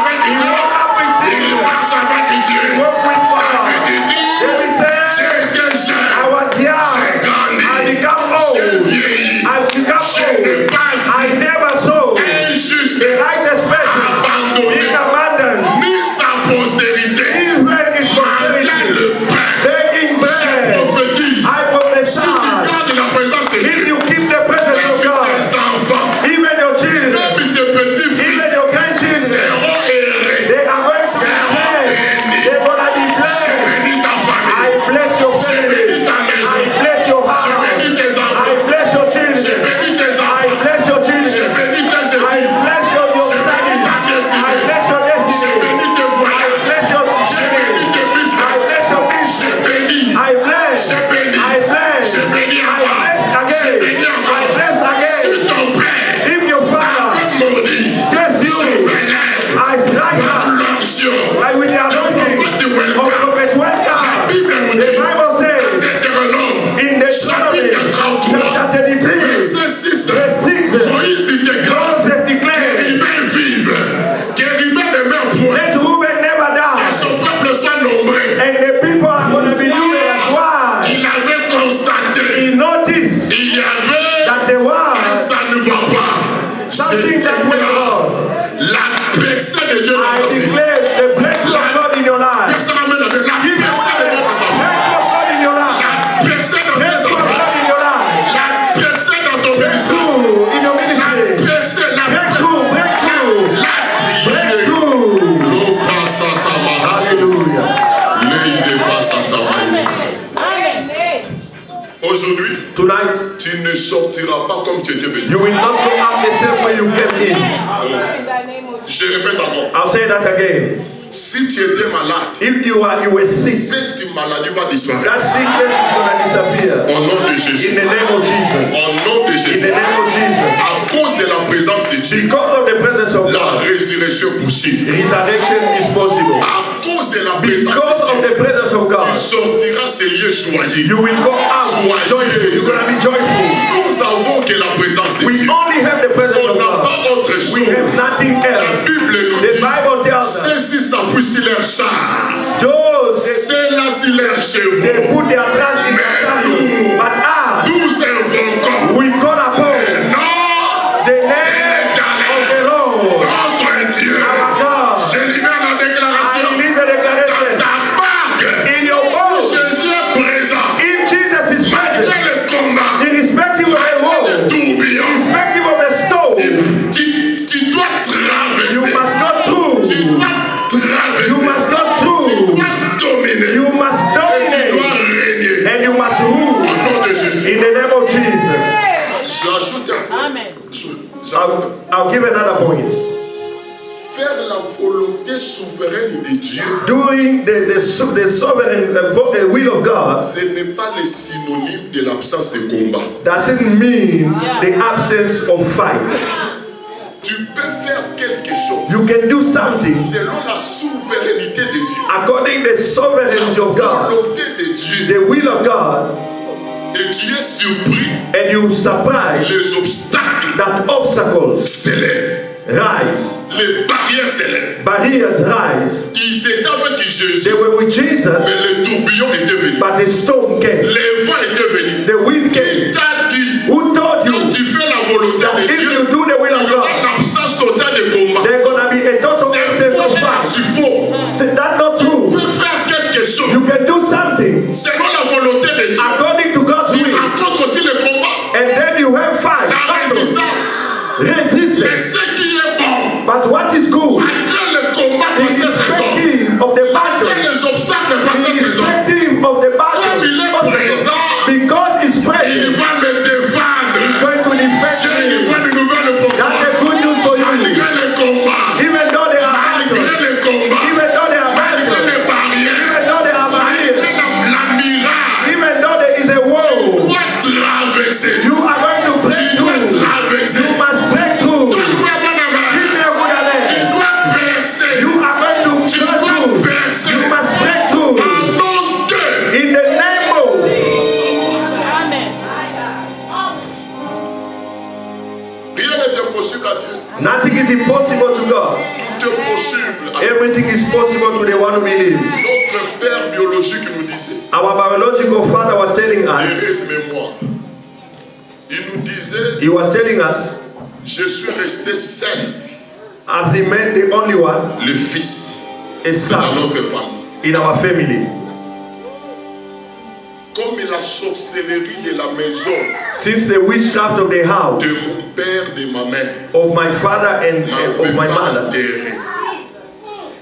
He woke up with Jesus. He walked with God. David said, I was young. I become old. I become old. I never saw a righteous person being abandoned. Even his posterity begging bread. I prophesy. If you keep the presence of God, even your children, even your grandchildren, they are going to be blessed. They're going to be blessed. I bless your family. I bless your house. I bless your children. I bless your children. I bless your studies. I bless your destiny. I bless your children. I bless your business. I bless. I bless. I bless again. I bless again. If your father bless you, I strike her. I will anointing of Prophet Westcott. The Bible says in Deuteronomy chapter 33, verse 6, Moses declared, let Reuben never die, and the people are going to be numerous. Why? He noticed that there was something that went wrong. I declare the blessing of God in your life. Give me one blessing of God in your life. Blessing of God in your life. Breakthrough in your ministry. Breakthrough. Hallelujah. Aujourd'hui, Tonight, tu ne sortiras pas comme tu étais venu. you will not go out the same way you came in. Je répète encore. I'll say that again. Si tu étais malade, If you were sick, cette maladie va disparaître. that sickness is going to disappear. Au nom de In Jésus. the name of Jesus. Au nom de In Jésus. the name of Jesus. À cause de la présence de Dieu, Because of the presence of la God, résurrection est possible. resurrection is possible. À cause de la présence Because of de Dieu, the presence of tu God, sortiras ces lieux joyeux. you will go out joyful. You're going to be joyful. Nous avons que la présence de We Dieu. only have the presence On of n'a God. pas autre chose. We have nothing La else. Bible nous The dit, Bible tells us ceux-ci s'appuient sur leur char. those C'est là sur leur they chevaux. put their trust in their chariot. But Nous invoquons we call upon le nom the name of the Lord, notre Dieu. our God. Je libère la I déclaration. release the declaration Ta marque, in your si boat. Jésus est présent, If Jesus is malgré present, le combat, irrespective of the le road, tourbillon, irrespective of the storm, tu dois you traverser. must go through. Tu dois traverser. You must go Tu through. dois dominer. You must Et tu dominate. dois régner. And you must rule. Au nom de Jésus. In the name of Jesus. J'ajoute un Amen. I'll give another point. faire la volonté souveraine de Dieu, Doing the sovereign will of God ce n'est pas le synonyme de l'absence de combat. doesn't mean the absence of fight. Tu peux faire quelque chose You can do something selon la souveraineté de Dieu. according to the sovereignty of La God, volonté de Dieu. the will of God, Et tu es surpris, and you surprise les obstacles that obstacles s'élèvent. rise, Les barrières s'élèvent. barriers rise. Ils étaient avec Jésus, They were with Jesus, mais le tourbillon était venu. but the storm came, Les vents étaient venus. the wind Qui came. t'a dit, Who told quand you tu fais la volonté that de if Dieu, you do the will il of y aura God, une absence totale de combat. there's gonna be a total C'est absence faux, of c'est fight? faux. Say that's not Tu true. peux faire quelque chose You can do something selon la volonté de Dieu. according to God's Tu will, rencontres aussi le combat, and then you have fight. la résistance. Mais Resistance. ce qui est bon, But what is good malgré le combat par is cette raison, irrespective of the malgré battle, les obstacles par cette raison, irrespective of the battle, comme il est présent, because it's il present, va me défendre. going to J'ai defend une you. bonne nouvelle pour toi. That's a good news for you. Malgré le combat, Even though they are malgré battles, le combat, even though they are malgré battles, les barrières, even though they are malgré barriers, la miracle, even though there is a tu wall, dois traverser. you are going to break Tu dois through. traverser. You must break through. Donne-moi bon Give aval. me a good Tu alert. dois percer. You are going to Tu break dois through. percer. You must break through. Au nom de In the name of, Amen. rien n'est impossible à Dieu. nothing is impossible to God. Tout est possible. à Everything is possible to the one who believes. Notre père biologique nous disait, Our biological father was telling us, heureuse mémoire. Il nous disait, he was telling us, je suis resté seul, I've remained the only one, le fils a dans son notre famille. in our family. Comme la sorcellerie de la maison Since the witchcraft of the house, de mon père, de ma mère, of my father and of m'avait my pas mother, enterré.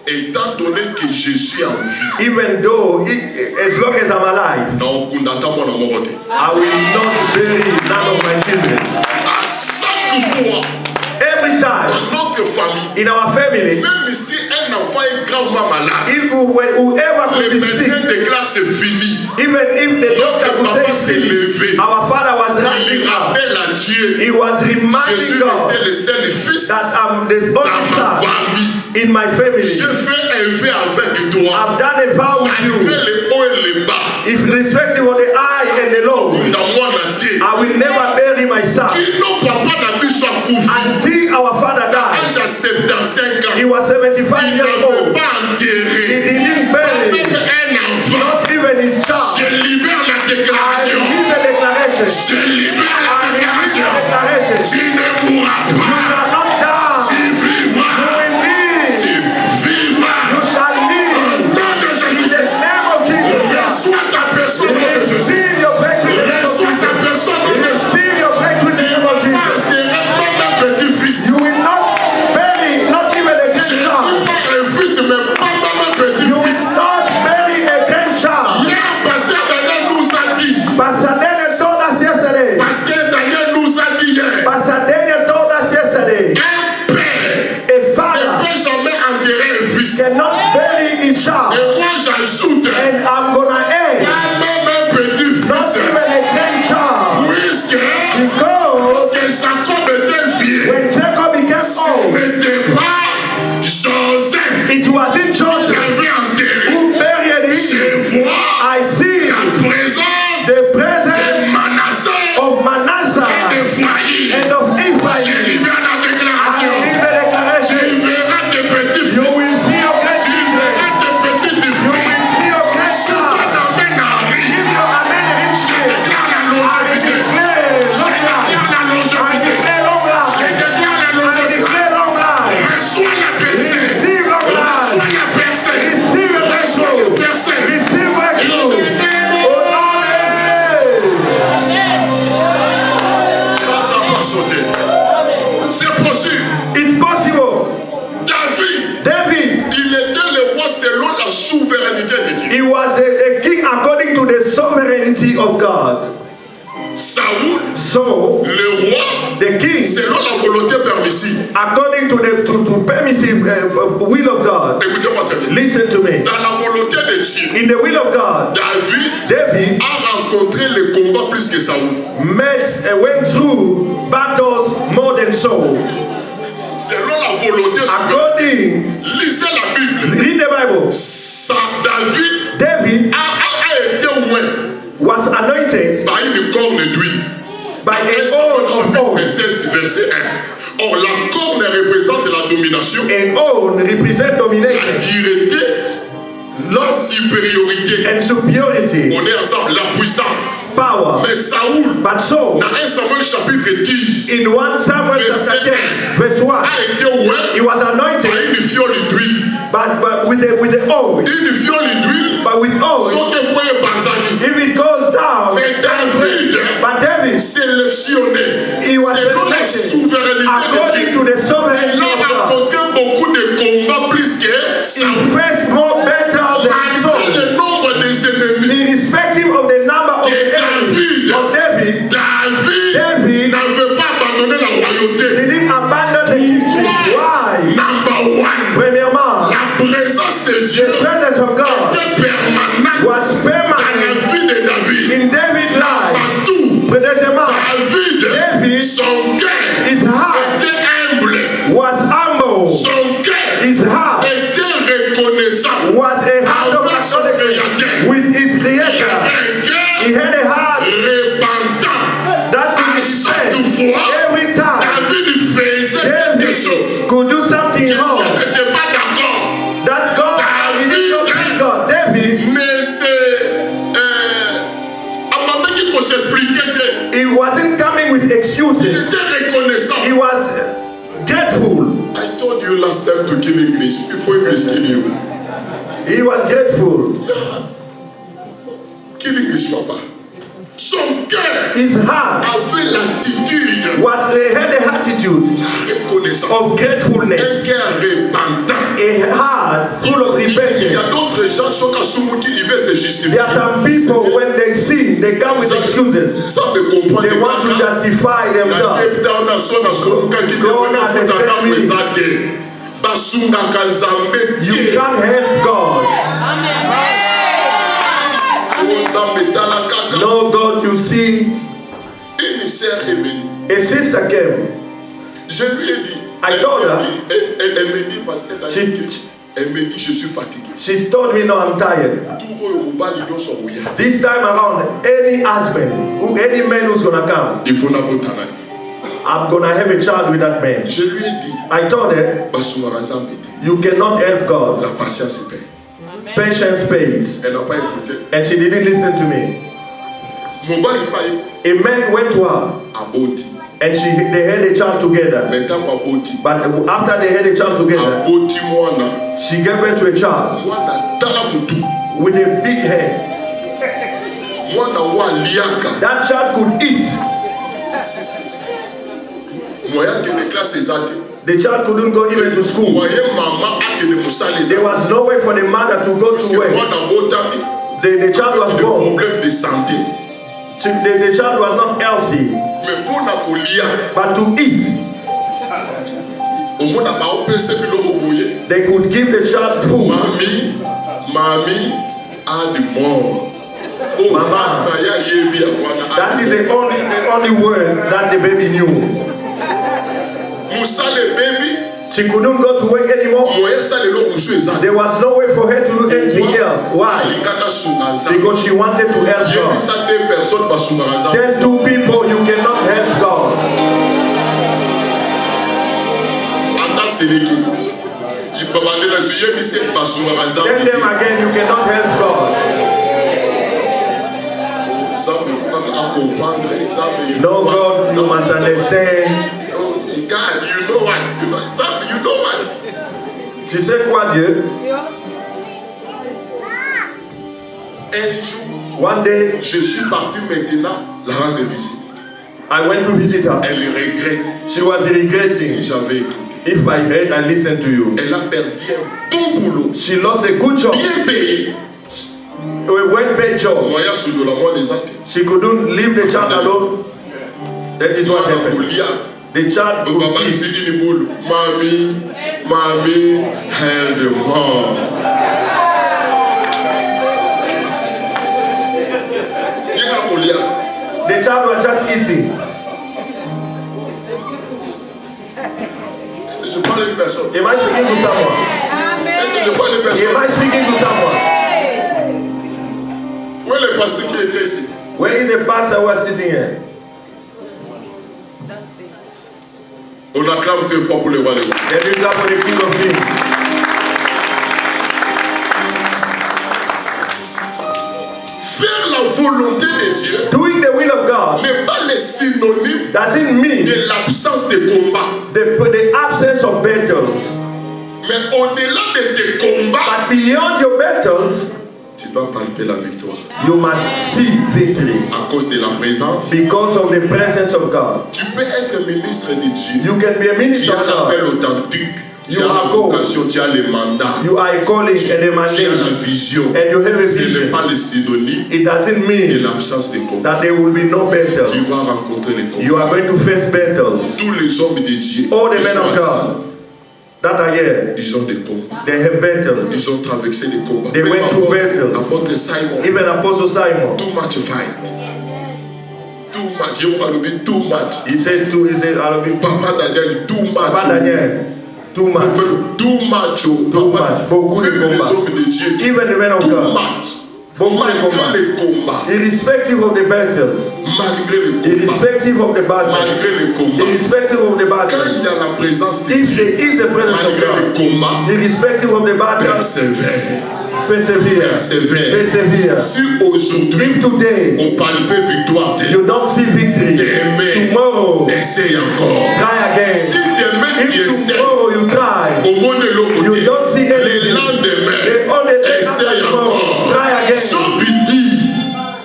Étant donné que je suis en vie, even though, as long as I'm alive, non, kundata mwana moko te. I will not bury none of my children. À chaque fois, Every time dans notre famille, in our family, même si un enfant est gravement malade, if whoever les could be sick, médecins déclarent c'est fini. even if the doctor Notre papa could s'est say sick, levé. our father was Il rising up. rappelle à Dieu, He was je reminding suis God resté le seul fils that I'm the dans only ma son famille. in my family. Je fais un vœu avec toi. I've done a vow with Malgré you. les hauts et les bas, If respective of the high and the low, dans moi na te. I will never bury my son Kino papa na biso akufi. until our father died. Âge à 75 He ans, was 75 il years n'avait old. pas He enterré didn't bury même un enfant. not even his child. Je libère la I déclaration. release a declaration. Je libère la I release déclaration. a declaration. Tu ne mourras You pas. shall not die. Tu vivras. You will live. Tu vivras. You shall Au live. nom de In the Jésus-Christ. name of Jesus. Reçois ta personne au nom de Jésus. Receive your breakthrough in the name of Reçois ta Jesus. personne au nom de Jésus. Receive your breakthrough in the name of Pas Jesus. enterrer même un petit-fils. You will not bury, not even a Je ne dis grandchild. pas un fils, mais pas même un You will petit-fils. not bury a grandchild. Hier, Pasteur Daniel nous a dit. Pastor Daniel told us yesterday. Pasteur Daniel nous a dit hier. Pastor Daniel told us sovereignty of God. Saoul, So, le roi, the king, selon la volonté permissive. according to the to permissive will of God, Écoutez-moi très bien. listen to me. Dans la volonté de Dieu, In the will of God, David a rencontré les combats plus que Saoul. went through battles more than Saul. Selon la volonté suprême. According, Lisez la Bible. read the Bible. David David a été oint was anointed par une corne d'huile. by a horn of Chapitre oil. 16, verset 1. Or, la corne représente la domination, A horn represent la domination, dureté, la loss, supériorité. and superiority, On est ensemble, la puissance. power. Mais Saoul, But Saul, dans 1 Samuel chapitre 10, in 1 Samuel chapter 10, verse 1, a été oint he was par anointed, une fiole d'huile. but with the oil. Une fiole d'huile, But with oil, saute point Banzani. if it goes down, Mais David, but David, sélectionné, he was selon la selected souveraineté de according Dieu. to the Il sovereignty a of God. rencontré beaucoup de combats plus que Saoul. He faced more battles than Malgré Saul. le nombre des ennemis, Irrespective of the number of the enemies of David, David n'avait pas abandonné la he royauté. didn't abandon the kingship. Why? Number one, Premièrement, la présence de Dieu the presence of God était permanente was dans la permanent vie de David. in David's life. Partout, Deuxièmement, David, son cœur his heart était humble. was humble. Son cœur His heart était reconnaissant was a heart of avec son acknowledgement Créateur. with his Il creator. avait He un cœur had a heart repentant. that À could chaque repent fois, every time David faisait quelque chose. David could do something Dieu wrong. n'était pas d'accord. That God, he did not please God. David, Mais c'est avant même qu'il s'expliquait, he wasn't coming with il excuses. était reconnaissant. He was grateful. I told you last time to kill English before English kill you. He was grateful. Kill English, papa. Son cœur His heart avait l'attitude, had the attitude la reconnaissance, of un gratefulness. cœur repentant. A heart full of Il y a repentance. d'autres gens qui sont cassous qui veulent se justifier. There are some people, when they sin, they come with excuses. Ça me comprend. They want to justify Na themselves. Cape Town na so na so ka ki te God bona futa na understand me. mwezate. Basunga kazambe You te. can't help God. Ozambe tala kaka. No, God, you see, Une sœur est venue. a sister came. Je lui ai dit. I told her. Elle me dit parce qu'elle a She- dit que elle me dit je suis fatigué. She told me, no, I'm tired. Tout oyo mobali nyonso oya. This time around, any husband, any man who's gonna come, Il faut na botana. I'm gonna have a child with that man. Je lui ai dit I told her, basunga nzambe te. you cannot help God. La patience paye. Patience pays. Elle n'a pas écouté. And she didn't listen to me. Mobali pa écouté. A man went to her Aboti. and they had a child together. Maintenant aboti. But after they had a child together, Aboti mwana. she gave birth to a child Mwana tala mutu. with a big head. Mwana wa liaka. That child could eat. Moyen que les classes ezate. The child couldn't go even to school. Moyen mama akende musale There ezate. was no way for the mother to go Parce to que work. mwana botami. The child was Des born. problèmes de santé. The child was not healthy. Mais pour na kolia. But to eat, Omona ba opese biloko boye. they could give the child food. Mami a the more. Oh, Mama. fast na ya yebi akwana. That is the only word that the baby knew. Musale baby. She couldn't go to work anymore. Moyen sale lo musu ezate. There was no way for her to do anything else. Why? Alikaka sunga nzambe. Because she wanted to help God. Yebisa deux personnes basunga nzambe. Tell two people you cannot help God. Ata seleki. Yibabandela zu yebise basunga Tell them nzambe. again you cannot help God. Nzambe fukaka a comprendre nzambe. You No, know God, what? you must understand. Oh, God, you know what? You know nzambe, you know what? Tu sais quoi, Dieu? Un jour, One day, je suis parti maintenant la rendre visite. I went to visit her. Elle regrette. She was Si regretting. j'avais écouté. If I heard and listened to you. Elle a perdu un bon boulot. She lost a good job. Bien payé. when bed jobs, Moya sous la mort des antés. she couldn't leave the child alone. That is what happened. The child could Baba eat. Sidi ni boulou. Mami, elle de mort. The child was just eating. Est-ce que je parle à une personne? Am I speaking to someone? Est-ce que je parle à une Am personne? I speaking to someone? Où est le pasteur qui était ici? Where is the pastor who was sitting here? On acclame très fort pour le roi des rois. Let me clap for the King of Kings. Faire la volonté de Dieu Doing the will of God n'est pas le synonyme doesn't mean de l'absence de combat. the absence of battles. Mais au-delà de tes combats, But beyond your battles, tu dois palper la victoire. you must see victory. À cause de la présence, Because of the presence of God. tu peux être ministre de Dieu. You can be a Tu minister as of l'appel God. authentique. Tu You as la are called. vocation, tu as le mandat. You are a calling and a Tu as la mandate. vision. And you have a Ce n'est vision. pas le synonyme It doesn't de mean l'absence de combat. that there will be no battles. Tu vas rencontrer les combats. You are going to face battles. Tous les hommes de Dieu, All the qui men sont of assis, God that are here, ils ont des combats. they have battles. Ils ont traversé des combats. They went through battles. Apôtre Simon, Even Apostle Simon, too much fight. Too much. Je parle de too much. he said, I'll be Papa Daniel, too much. Papa Daniel, too much. Too much. Too much. Beaucoup de Même les combats. hommes de Dieu. Even the men of Too God, much. beaucoup de Malgré combats. les combats. Irrespective of the battles, Malgré les combats. irrespective of the battles, Malgré les combats. irrespective of the Quand battles, il y a la présence de if Dieu, there is the presence of malgré les God, combats, irrespective of the battles, persévère. persevere, Persévère. persevere. Si aujourd'hui, If today on palpe victoire, you don't see victory, demain, tomorrow essaye encore. try again. Si demain tu If essaies, tomorrow you try, au moins de l'autre you côté, don't see les anything. lendemains, The only thing essaye after tomorrow, encore. try again.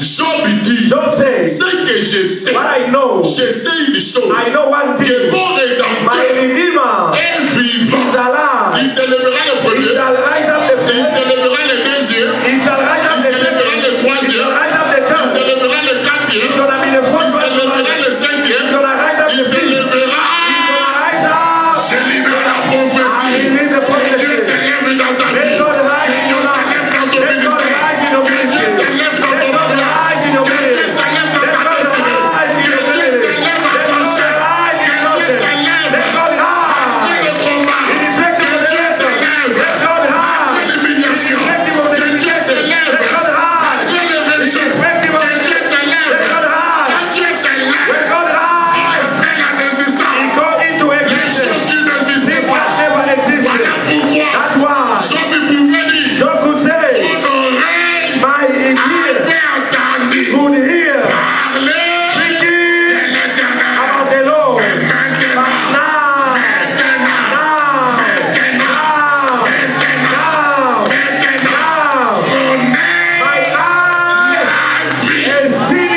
Job dit, Don't say, ce que je sais, what I know, j'essaie une chose, I know one que thing, mon my rédempteur Redeemer est is vivant. alive. Il se lèvera le He premier, shall rise up the il first, se lèvera le deuxième, he shall rise il up se the lèvera second, le he troisième, shall rise up the il se third, lèvera le he's quatrième, gonna be the il fourth se one, lèvera le he's cinquième, gonna rise up il the se fifth, he's lèvera. gonna rise up. Je libère la I prophétie. release the Que Dieu prophecy. s'élève dans ta Let vie. God rise Que in Dieu your life. s'élève dans ton Let God ministère. rise in your Que Dieu ministry. s'élève dans Let ton God mariage. rise in your Que Dieu ministry. s'élève dans Let ta God destinée. rise in Que your Dieu ministry. s'élève à Let ton God chef. rise in Que your Dieu ministry. s'élève Let God après rise. le combat. In respect Que to the Dieu lesson. s'élève Let God après rise. l'humiliation. In respect of the Que Dieu s'élève Let God rise. après les In vainqueurs. respect of Que the Dieu s'élève Let God rise. quand Dieu s'élève. Let God rise. Après la résistance. Go into Les existence. choses qui n'existaient Things pas. that never existed. Voilà pourquoi That's why Job pouvait dire Job could say, mon oreille my ear avait entendu could hear parler speaking de l'Éternel. about the Lord. Et But maintenant, now, maintenant, now, now, now, now, mon œil my eye a vu. is Je seeing.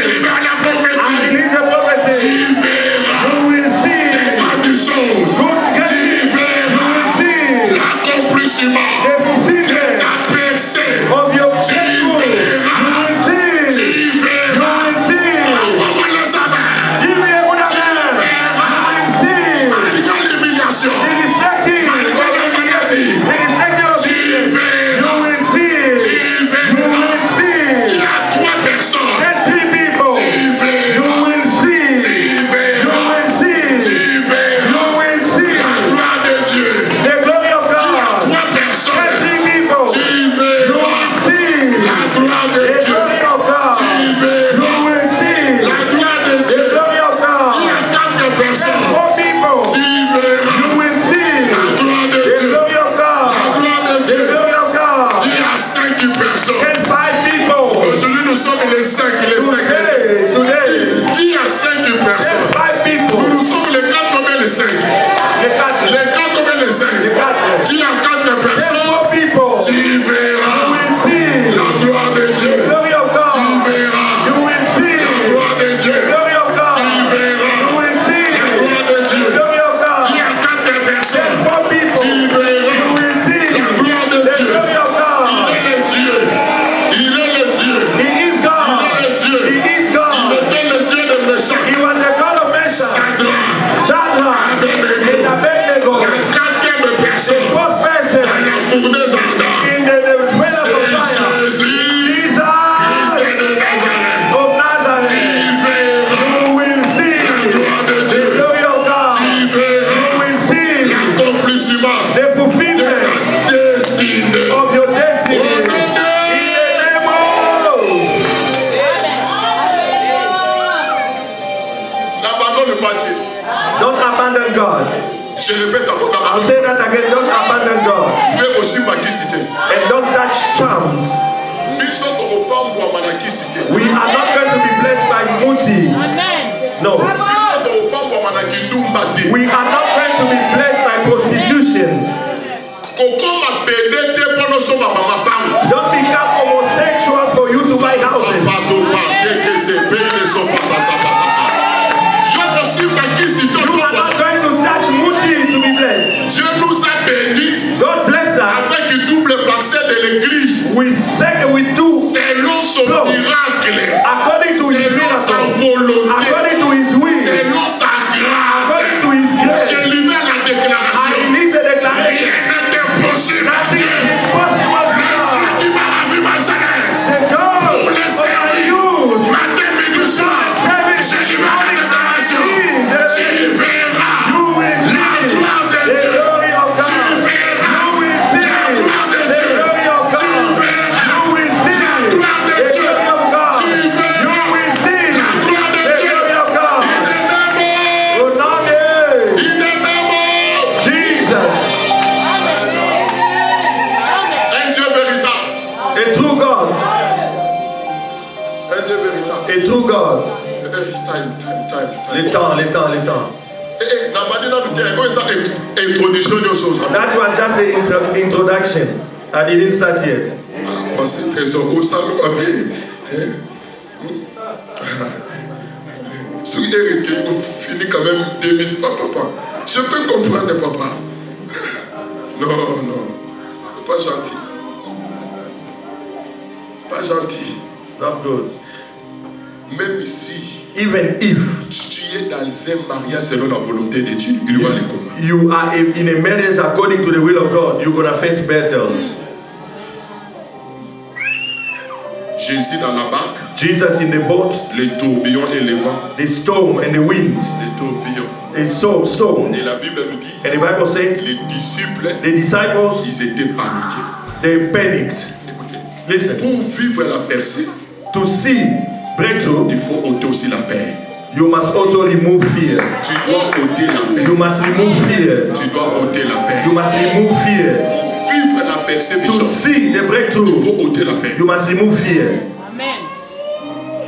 libère la I prophétie. release a prophecy. Tu verras You will see pas de choses. good Tu gain. You verras will see l'accomplissement the de fulfillment ta percée. of your faithful. You will see. Tu You verras. will see. Comment le savoir? Give me a good answer. You will see. Malgré l'humiliation. Irrespective Malgré la maladie. irrespective of Tu it, verras. you will see. Tu You verras. will Il y see. a 3 personnes. And 3 people. Tu You verras. will see. Tu You verras. will see. Tu You verras. will see. La gloire de Dieu. The glory of Il y a God. 3 And personnes. 3 people. Tu You verras. will see. La gloire de The Dieu. glory of God. Tu You verras. will see. La gloire de The Dieu. glory of Il y a God. 4 personnes. 4 people. Tu verras. You will see. La gloire de The Dieu. glory of La God. gloire de The Dieu. glory of God. Il y a 5 personnes. And 5 people. Aujourd'hui, nous sommes les 5. Les 5. Today. Dis à 5 And personnes. 5 people. Nous sommes les 4 mais les 5. The cattle. Les 4 mais les 5. The cattle. Dis à 4 And personnes. 4 people. Tu You verras will see. la gloire de Dieu. The glory of Tu God. verras You will see. la gloire de Dieu. The glory of God. Tu verras You will see. la gloire de Dieu. The glory of Il y God. a 4 personnes. And 4 people. Tu verras You will see. la gloire de The Dieu. glory of God. Il est le Dieu. Il est Je répète encore I'll say that again. Don't abandon God. Tu es aussi makisité. And don't touch charms. Biso tokopambwa manakisité. We are not going to be blessed by Muti. Amen. No. Biso tokopambwa manakindumba te. We are not going to be blessed by prostitution. Kokoma pede te pono so ba mama bangu. Don't become homosexual for you to buy houses. Pato pa que se pede so pata sa. Yo aussi makisité. You are not going to touch Muti to be blessed. Dieu nous a bénis God bless us avec une double pensée de l'église. with two, Selon son miracle. according to his Selon sa miracle, volonté. according to his will, Selon sa grâce. according to his grace. Je libère la I déclaration. release the declaration. Rien n'est impossible. Nothing is impossible Le to Dieu God. qui m'a ravi ma jeunesse. The God Pour les of our servir. youth, Matin, midi, soir. Je libère la déclaration. Tu verras you will la see gloire de the Dieu. glory of Tu God. verras You will see la gloire de the Dieu. glory of Tu God. verras You will see la gloire de the Dieu. glory of God. Tu verras You will see la gloire de the Dieu. glory of God. In the name of- Oh, Lord, in the name of- Jesus, Un Dieu véritable. a true God, Un Dieu véritable. a true God. Time. Le temps. Nabadi na dutia ko esa introduction yo so ça. That was just an introduction. I didn't start yet. Ah, parce que trésor au salon après. Si Eric finit quand même 2000 papa. Je peux comprendre papa. Non. C'est pas gentil. Pas gentil. It's not good. Même ici, Even if tu es dans un mariage selon la volonté de Dieu, il y aura les combats. you are in a marriage according to the will of God, you're gonna face battles. Jésus dans la barque, Jesus in the boat, les tourbillons et les vents, the storm and the wind, les tourbillons. the storm. Et la Bible nous dit, And the Bible says les disciples, the disciples, ils étaient paniqués. they panicked. Écoutez, Listen, pour vivre la percée, to see breakthrough, il faut ôter aussi la paix. you must also remove fear. Tu dois ôter la paix. You must remove fear. Tu dois ôter la paix. You must remove fear. Pour vivre la percée, To Bishop, see the il breakthrough, faut ôter la paix. you must remove fear. Amen.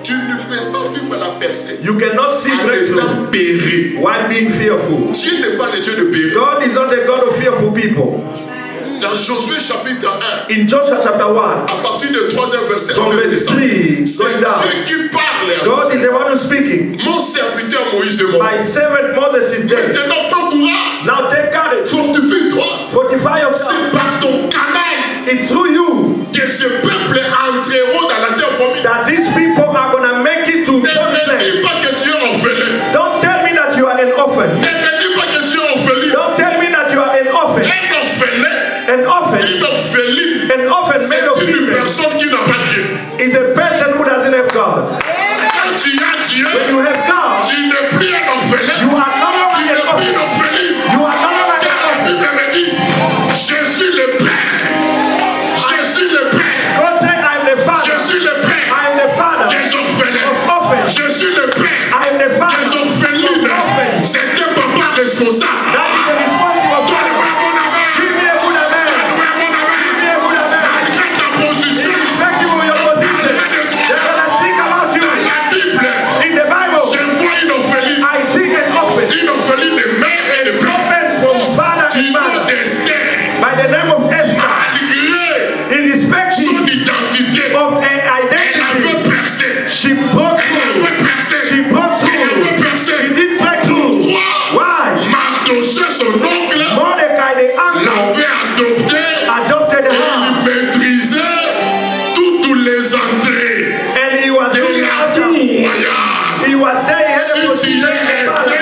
Tu ne peux pas vivre la percée You cannot see en breakthrough étant péri. while being fearful. Dieu n'est pas le Dieu de péri. God is not a God of fearful people. Dans Josué chapitre 1, In Joshua chapter 1, à partir de 3e verset, from verse 3 c'est going down, Dieu qui parle. à God Josué. is the one who's speaking. Mon serviteur Moïse est mort. My servant Moses is dead. Maintenant, prends courage. Now take courage. Fortifie-toi. Fortify yourself. C'est par ton canal It's through you que ce peuple entreront dans la terre promise. that these people are going to make it to Ne promised me dis land. pas que tu es orphelin. Don't tell me that you are an orphan. Ne me dis pas que tu es orphelin. Don't tell me that you are an orphan. Un orphelin, An orphan, une orpheline, an orphan c'est made of une female personne qui n'a pas Dieu. is a person who doesn't have God. Quand tu as Dieu, When you have God, tu n'es plus un orphelin. you are no Tu longer n'es an plus une orphan. orpheline. You are no longer Car an la orphan. Bible me dit, je suis le Père. Je suis le Père. God said, I am the Je Father. suis le Père I am the Father des orphelins. of orphans. Je suis le Père I am the des Father of orphelines. orphans. C'est un papa responsable. That is the responsible Toi, le father. vrai bon amen. Give me a good amen. Le vrai bon Give amen. me a good amen. Malgré ta position, Irrespective of your position, they're going to speak about you. la Bible, In the Bible, je vois une orpheline. I see an orphan. Une orpheline de mère et de père. Orphan from father Du and nom mother. d'Esther. By the name of Esther. Malgré Irrespective son identité, of an elle identity, avait percé. she broke Elle through. avait percé. She broke Elle avait through. percé. She did break through. Pourquoi Why? Mardochée, son oncle, Mordecai, the uncle, l'avait adopté. adopted her. Il maîtrisait toutes les entrées And he was de looking la after. cour royale. He was there. He had Si a tu position in es the palace. Esther,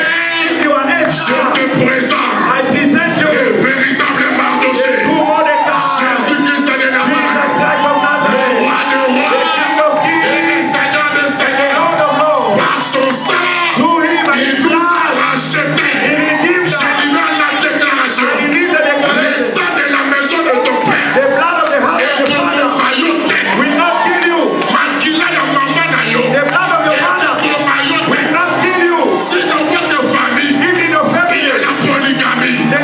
If you are je Esther, te présente I present le you véritable the Mardochée. true Mordecai. Jésus-Christ de Jesus Nazareth, Christ of le Nazareth, roi de the rois King of et le Kings, Seigneur de the seigneurs. Lord of Lords. Par son sang, Through him and il his nous a blood, he rachetés. redeemed Je us. libère la déclaration. He released the Le declaration. sang de la maison de ton père The blood of the house et of de your ton father maillot will not kill you. Makila ya mama na yo. The blood of your father Ton maillot will not kill you. si dans votre famille, If in your il y a family la polygamie, there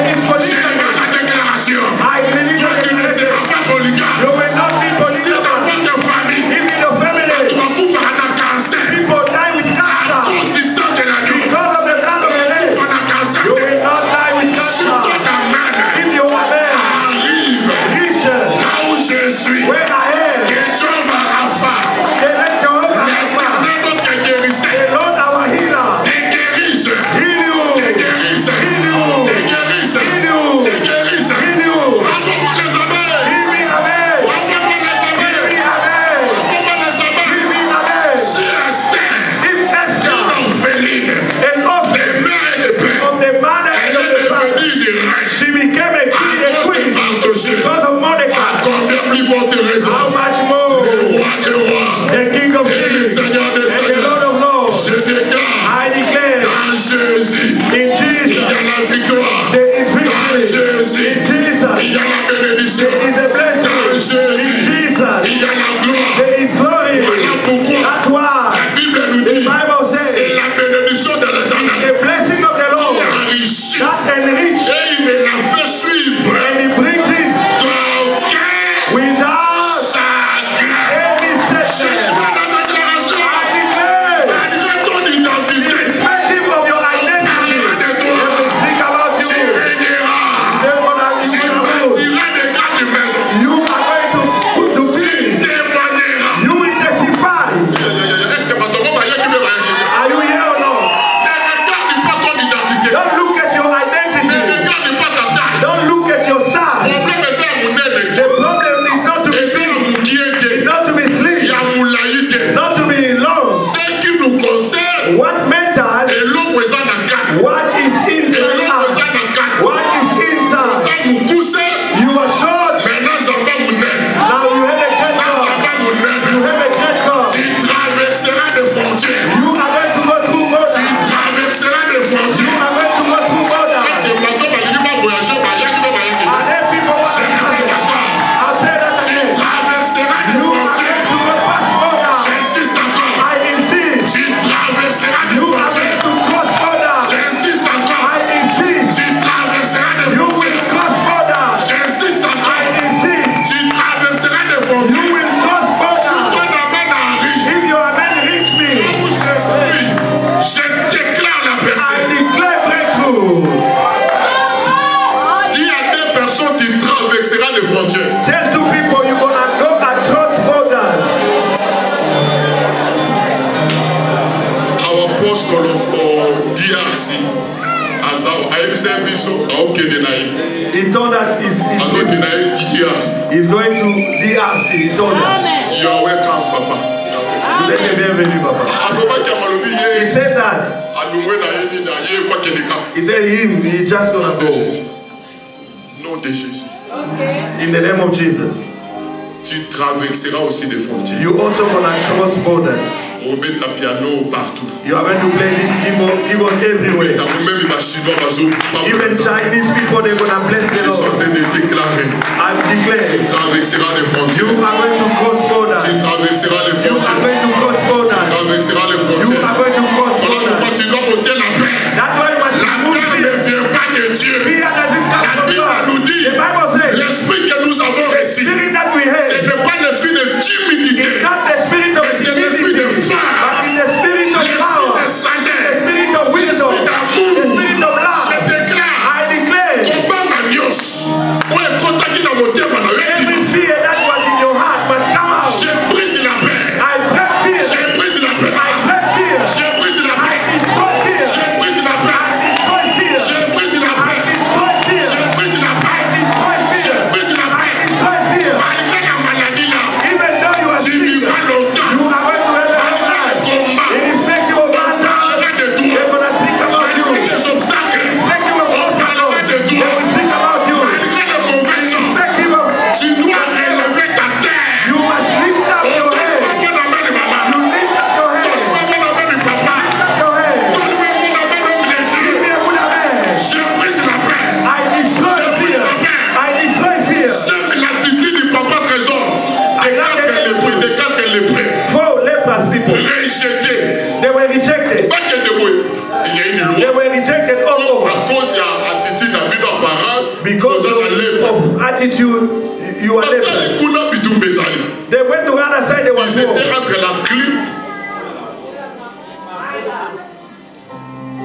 apostol of DRC. He told us he's going to DRC. He told us. You are welcome, Papa. Vous êtes les bienvenus, Papa. He said that. He said he just gonna go. Nom de Jésus. In the name of Jesus. Tu traverseras aussi des frontières. You also gonna cross borders. On met ta piano partout. You are going to play this keyboard everywhere. Even Chinese people, they're gonna bless the Lord. I declare. Tu traverseras les frontières. You are going to cross borders. Tu traverseras les You are frontières. going to cross borders. Tu traverseras les You frontières. are going to cross Voilà pourquoi borders. tu dois ôter la paix. That's why you must La remove paix fear. ne vient pas de Dieu. Fear doesn't come La from Bible God. nous dit, The Bible says, l'esprit que nous avons the reçu, spirit that we ce have n'est pas l'esprit de timidité, is not the spirit of mais c'est l'esprit de timidity, but force, it's the spirit of l'esprit power, de the sagesse, spirit of wisdom, l'esprit the d'amour. spirit of Je love. déclare, I declare, combat à Dios. On est content qu'il a monté à mon every fear that was in your heart must come out. je brise la paix. I break fear. Je brise la paix. I break fear. Je brise la I paix. destroy fear. Je brise la paix. I destroy fear. Je brise la I paix. destroy fear. Je brise la paix. I destroy Je fear. brise la I paix. destroy fear. Malgré la maladie là, Even though you are tu sick, vivras longtemps. you are going to have a long Malgré life. les combats, Irrespective of on battle, parlera de they're toi. going to speak about you. Malgré les obstacles, Irrespective of on obstacles, parlera de they toi. will speak about you. Malgré les mauvais sons, Irrespective of, tu dois relever ta terre. you must lift up your head. Donne-moi mon amour de maman. You lift up your head. Donne-moi mon amour de papa. Lift up your head. Donne-moi mon amour de Dieu. Give me a good amen. Je brise la paix. I destroy fear. I destroy fear. C'est l'attitude du papa trésor. Des quatre lépreux. 4 leprous people, Rejetés. they were rejected. Pas que de bruit. Il y a une They loi. were rejected all over À cause de l'attitude de la Bible apparence, because nous allons lèvres. of attitude. You are Attends, leprous. les Kuna Bitumbezali. They went to the other side. They were Ils étaient war. entre la clip.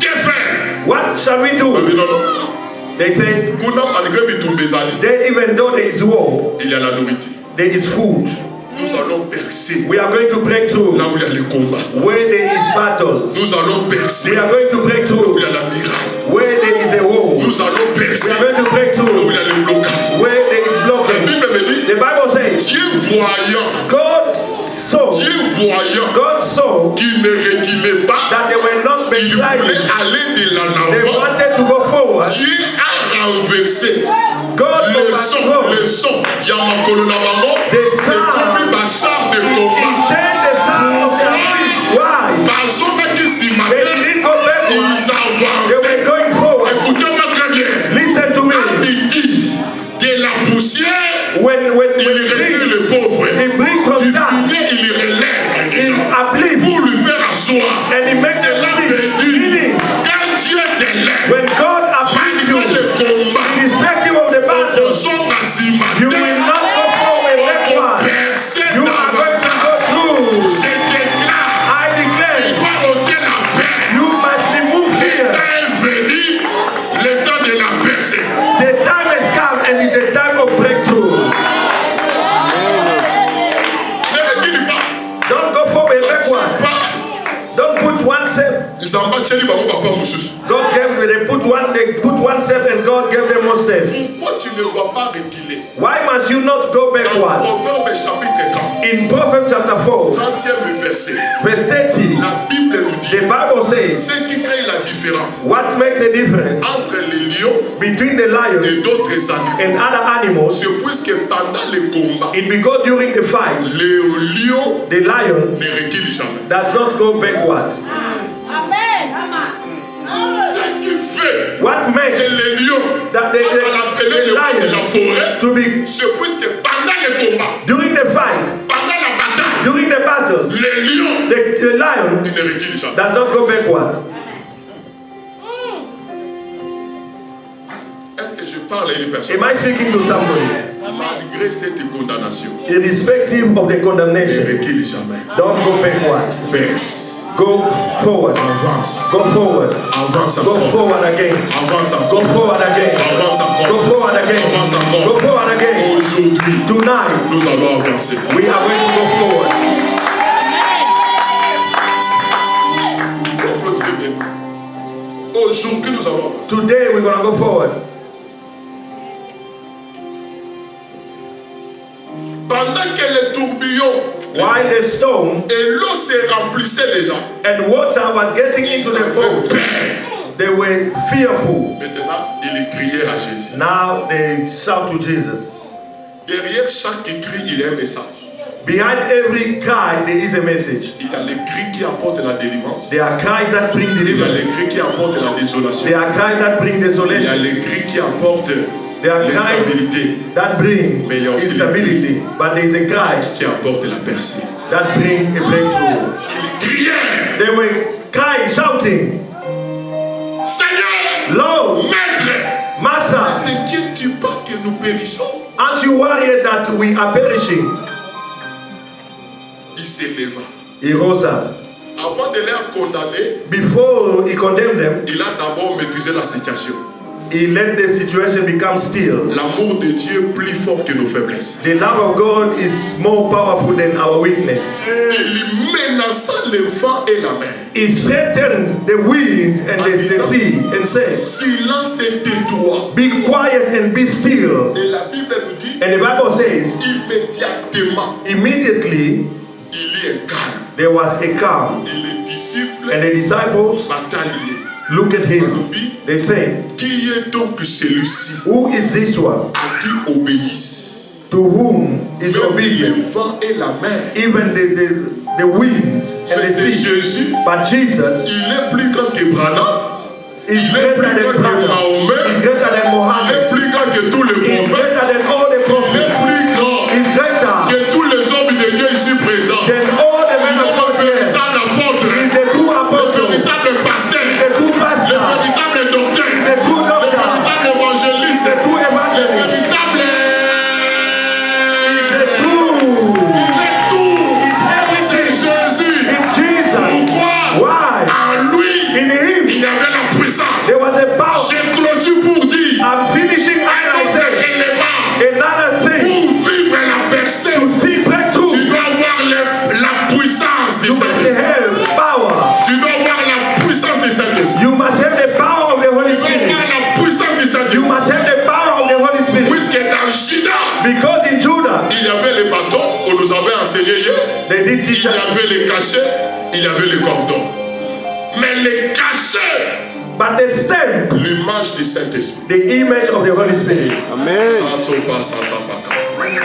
Que faire? What shall we Ah, do? mais non, non. They said, Kuna malgré Bitumbezali, they, even though there is war, il y a la nourriture. there is food. Nous allons percer We are going to break through là où il y a les combats. where there is battles. Nous allons percer We là are going to break où through il y a la miracle. where there is a war. Nous allons We percer are going to break là où through il y a les blocages. where there is La blockage. Bible me dit, The Bible says, Dieu voyant, God saw qu'il ne reculait pas, that they were not il voulait backsliding. aller de They l'avant. wanted to go forward. Dieu a renversé God le son, overthrew. il y a ma colonne à maman, The et sound. comme ma char de He combat. changed the sound of their feet. Why? Parce que si They matin, didn't go backward. ils They avançaient. were going forward. Écoutez-moi très bien. Listen to me. Midi, de la poussière, When il retire le pauvre. he brings Du from down, fumier, il relève les he gens. uplifts Pour lui faire asseoir. and he makes C'est them là see. que dit, Meaning, quand Dieu t'élève, when God uplifts you, malgré le combat, irrespective of the battle, opposition you massive, will not go forward backward. percer You are going to go davantage. through. Je déclare, I il declare, doit ôter la paix. you must remove Le fear. temps est venu, le temps de la percer. The time has come and it's the time of breakthrough. Ne recule pas. Don't go forward C'est backward. pas. Don't put one step. Ils s'en battent, ils vont pas moussus. God gave they put one step and God gave them more steps. Pourquoi tu ne vas pas reculer? Why must you not go Dans backward? Proverbe chapitre 30, In Proverbs chapter 4, 30e verset, verse 30, la Bible nous dit the Bible says, ce qui crée la différence what makes a difference entre les lions between the lion et d'autres animaux, and other animals c'est puisque pendant le combat, is because during the fight, le lion the lion ne recule jamais. does not go backward. Ce qui fait What que makes les lions, that on l'appelait the le lion de la lion forêt, to be c'est puisque pendant le combat, during the fight, pendant la bataille, during the battle, les lions, the lion ils ne reculent jamais. does not go backward. Est-ce que je parle à une personne? Am I speaking to somebody? Malgré cette condamnation, Irrespective of the ne condemnation, recule jamais. don't go backward. Verse. Go forward. Avance. Go forward. Avance Go encore. forward again. Avance Go encore. forward again. Avance encore. Go forward again. Avance encore. Go forward again. Aujourd'hui, Tonight, nous allons avancer. we are going to go forward. bientôt. Aujourd'hui, nous allons avancer. Today we're going to go forward. Pendant que les tourbillons While the storm et l'eau se remplissaient déjà, and water was getting ils into the avaient boat, peur. they were fearful. Maintenant, ils criaient à Jésus. Now they shout to Jesus. Derrière chaque cri, il y a un message. Behind every cry, there is a message. Il y a les cris qui apportent la délivrance. There are cries that bring Il y a les deliverance. cris qui apportent la désolation. There are cries that bring Il y a desolation. les cris qui apportent There are cries l'instabilité, that bring Mais il y a aussi instability. But there is a cry qui apportent la percée. that bring a breakthrough. Ils criaient, They were crying, shouting, Seigneur, Lord, Maître, Master, ne t'inquiètes-tu pas que nous périssons? aren't you worried that we are perishing? Il s'éleva. He rose up. Avant de les condamner, Before he condemned them, il a d'abord maîtrisé la situation. he let the situation become still. L'amour de Dieu est plus fort que nos faiblesses. The love of God is more powerful than our weakness. Il menaça le vent et la mer. He threatened the wind and the sea and said, Silence et tais-toi. be quiet and be still. Et la Bible nous dit, And the Bible says, immédiatement, immediately il y a un calme. there was a calm. Et les disciples And the disciples bataillent. look at him. Nous They say, qui est donc celui-ci who is this one à qui obéissent to whom is même obedient? le vent et la mer? Even the wind and Mais the c'est sea. Jésus, But Jesus il est plus grand que Branham, is il est greater plus grand than que Branham. Mahomet, Is greater than il est Mohammed. plus grand que tous les Is prophètes, greater than all the il est prophets. plus grand Is greater que tous les hommes de Dieu ici présents. than all the men Il of est God le here. véritable apôtre, Is the true le apostle. véritable pasteur, The true le pastor. véritable docteur, The true le doctor. véritable évangéliste, The true le evangelist. véritable. The true. Il est tout. Is C'est everything. Jésus. Is Jesus. Pourquoi? Why? En lui, In him il y avait la puissance. there was a power. J'ai clôturé pour dire I'm finishing as un I autre said. élément. Another thing. Pour vivre la percée, To see tu breakthrough, dois avoir la puissance de you must Saint-Esprit. have power. Tu dois avoir la puissance de Saint-Esprit. You must have the power of the Holy Tu dois Spirit. avoir la puissance de You Saint-Esprit. must have the power of the Holy Spirit. Puisque dans Juda, Because in Judah, il y avait les bâtons qu'on nous avait enseignés hier. they did teach Il y us. avait les cachets, il y avait les cordons. Mais les cachets, But the stamp, l'image du Saint-Esprit. the image of the Holy Spirit.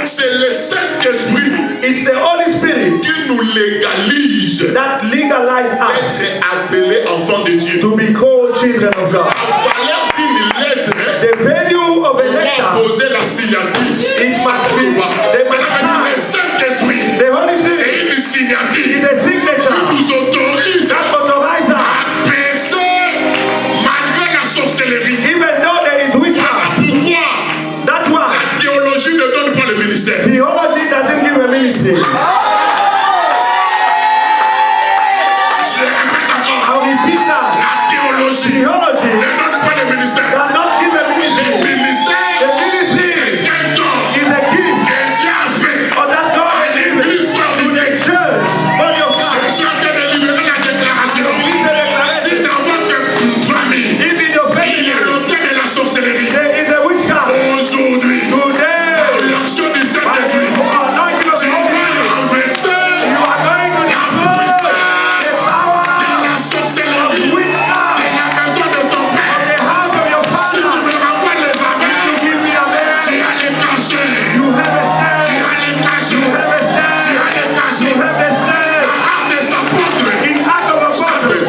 C'est le Saint-Esprit It's the Holy Spirit qui nous légalise that legalized us d'être appelés enfants de Dieu. to be called children of God. La valeur d'une lettre The value of a doit letter, poser la signature. it must be C'est the la le Saint-Esprit. The Holy Spirit C'est une is signature a signature qui nous autorise that authorizes us, à percer malgré la sorcellerie. even though there is witchcraft. Pourquoi That's why la théologie ne donne pas le ministère? theology doesn't give a ministry. Je répète encore. I'll repeat that. La théologie ne Theology donne pas le ministère. does not give a Le ministry. ministère, The ministry c'est un don is a gift que Dieu a fait or that God à has given l'église to de the Dieu. church, body of Je God. suis en train de libérer la déclaration. Release the Si declaration. dans votre famille, If in your il y family a l'autel de la sorcellerie, there is a witchcraft, aujourd'hui, today, l'action du by Saint-Esprit, the anointing of tu the vas Holy Spirit, renverser you are going to destroy the power la of sorcellerie witchcraft de la maison de ton in père. the house of your Si tu father. me renvoies les You affaires, give me a tu man. as les cachets. You have a Tu stand. as les cachets. You have a Tu stand. as les cachets. You have a stand. Arme des apôtres. In Acts of Apostles,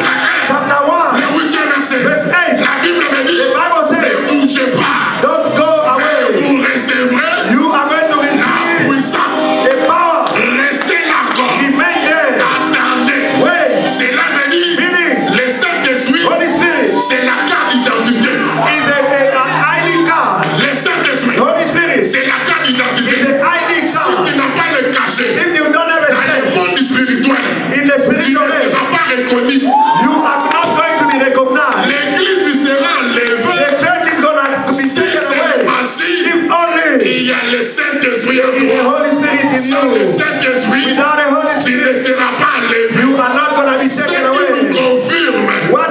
chapter 1, Le 8e verset. verse 8, La Bible me dit, the Bible ne says, bougez pas. don't go away. Vous recevrez You are going to la receive puissance. the power. Restez là encore. Remain there. Attendez. Wait. Cela veut dire, Meaning, le Saint-Esprit, Holy Spirit c'est la carte d'identité. is an ID card. Le Saint-Esprit, Holy Spirit is c'est la carte d'identité. an ID Si card. tu n'as pas le cachet If you don't have a dans le stand monde spirituel, in the tu spiritual ne realm, seras pas reconnu. you are not going to be recognized. L'église sera enlevée The church is going to be si taken away. seulement si If only il y a le Saint-Esprit en the toi. Holy Spirit in Sans le you. Saint-Esprit, Without the Holy tu ne Spirit, seras pas enlevé. you are not going to be Ce taken qui nous away. confirme What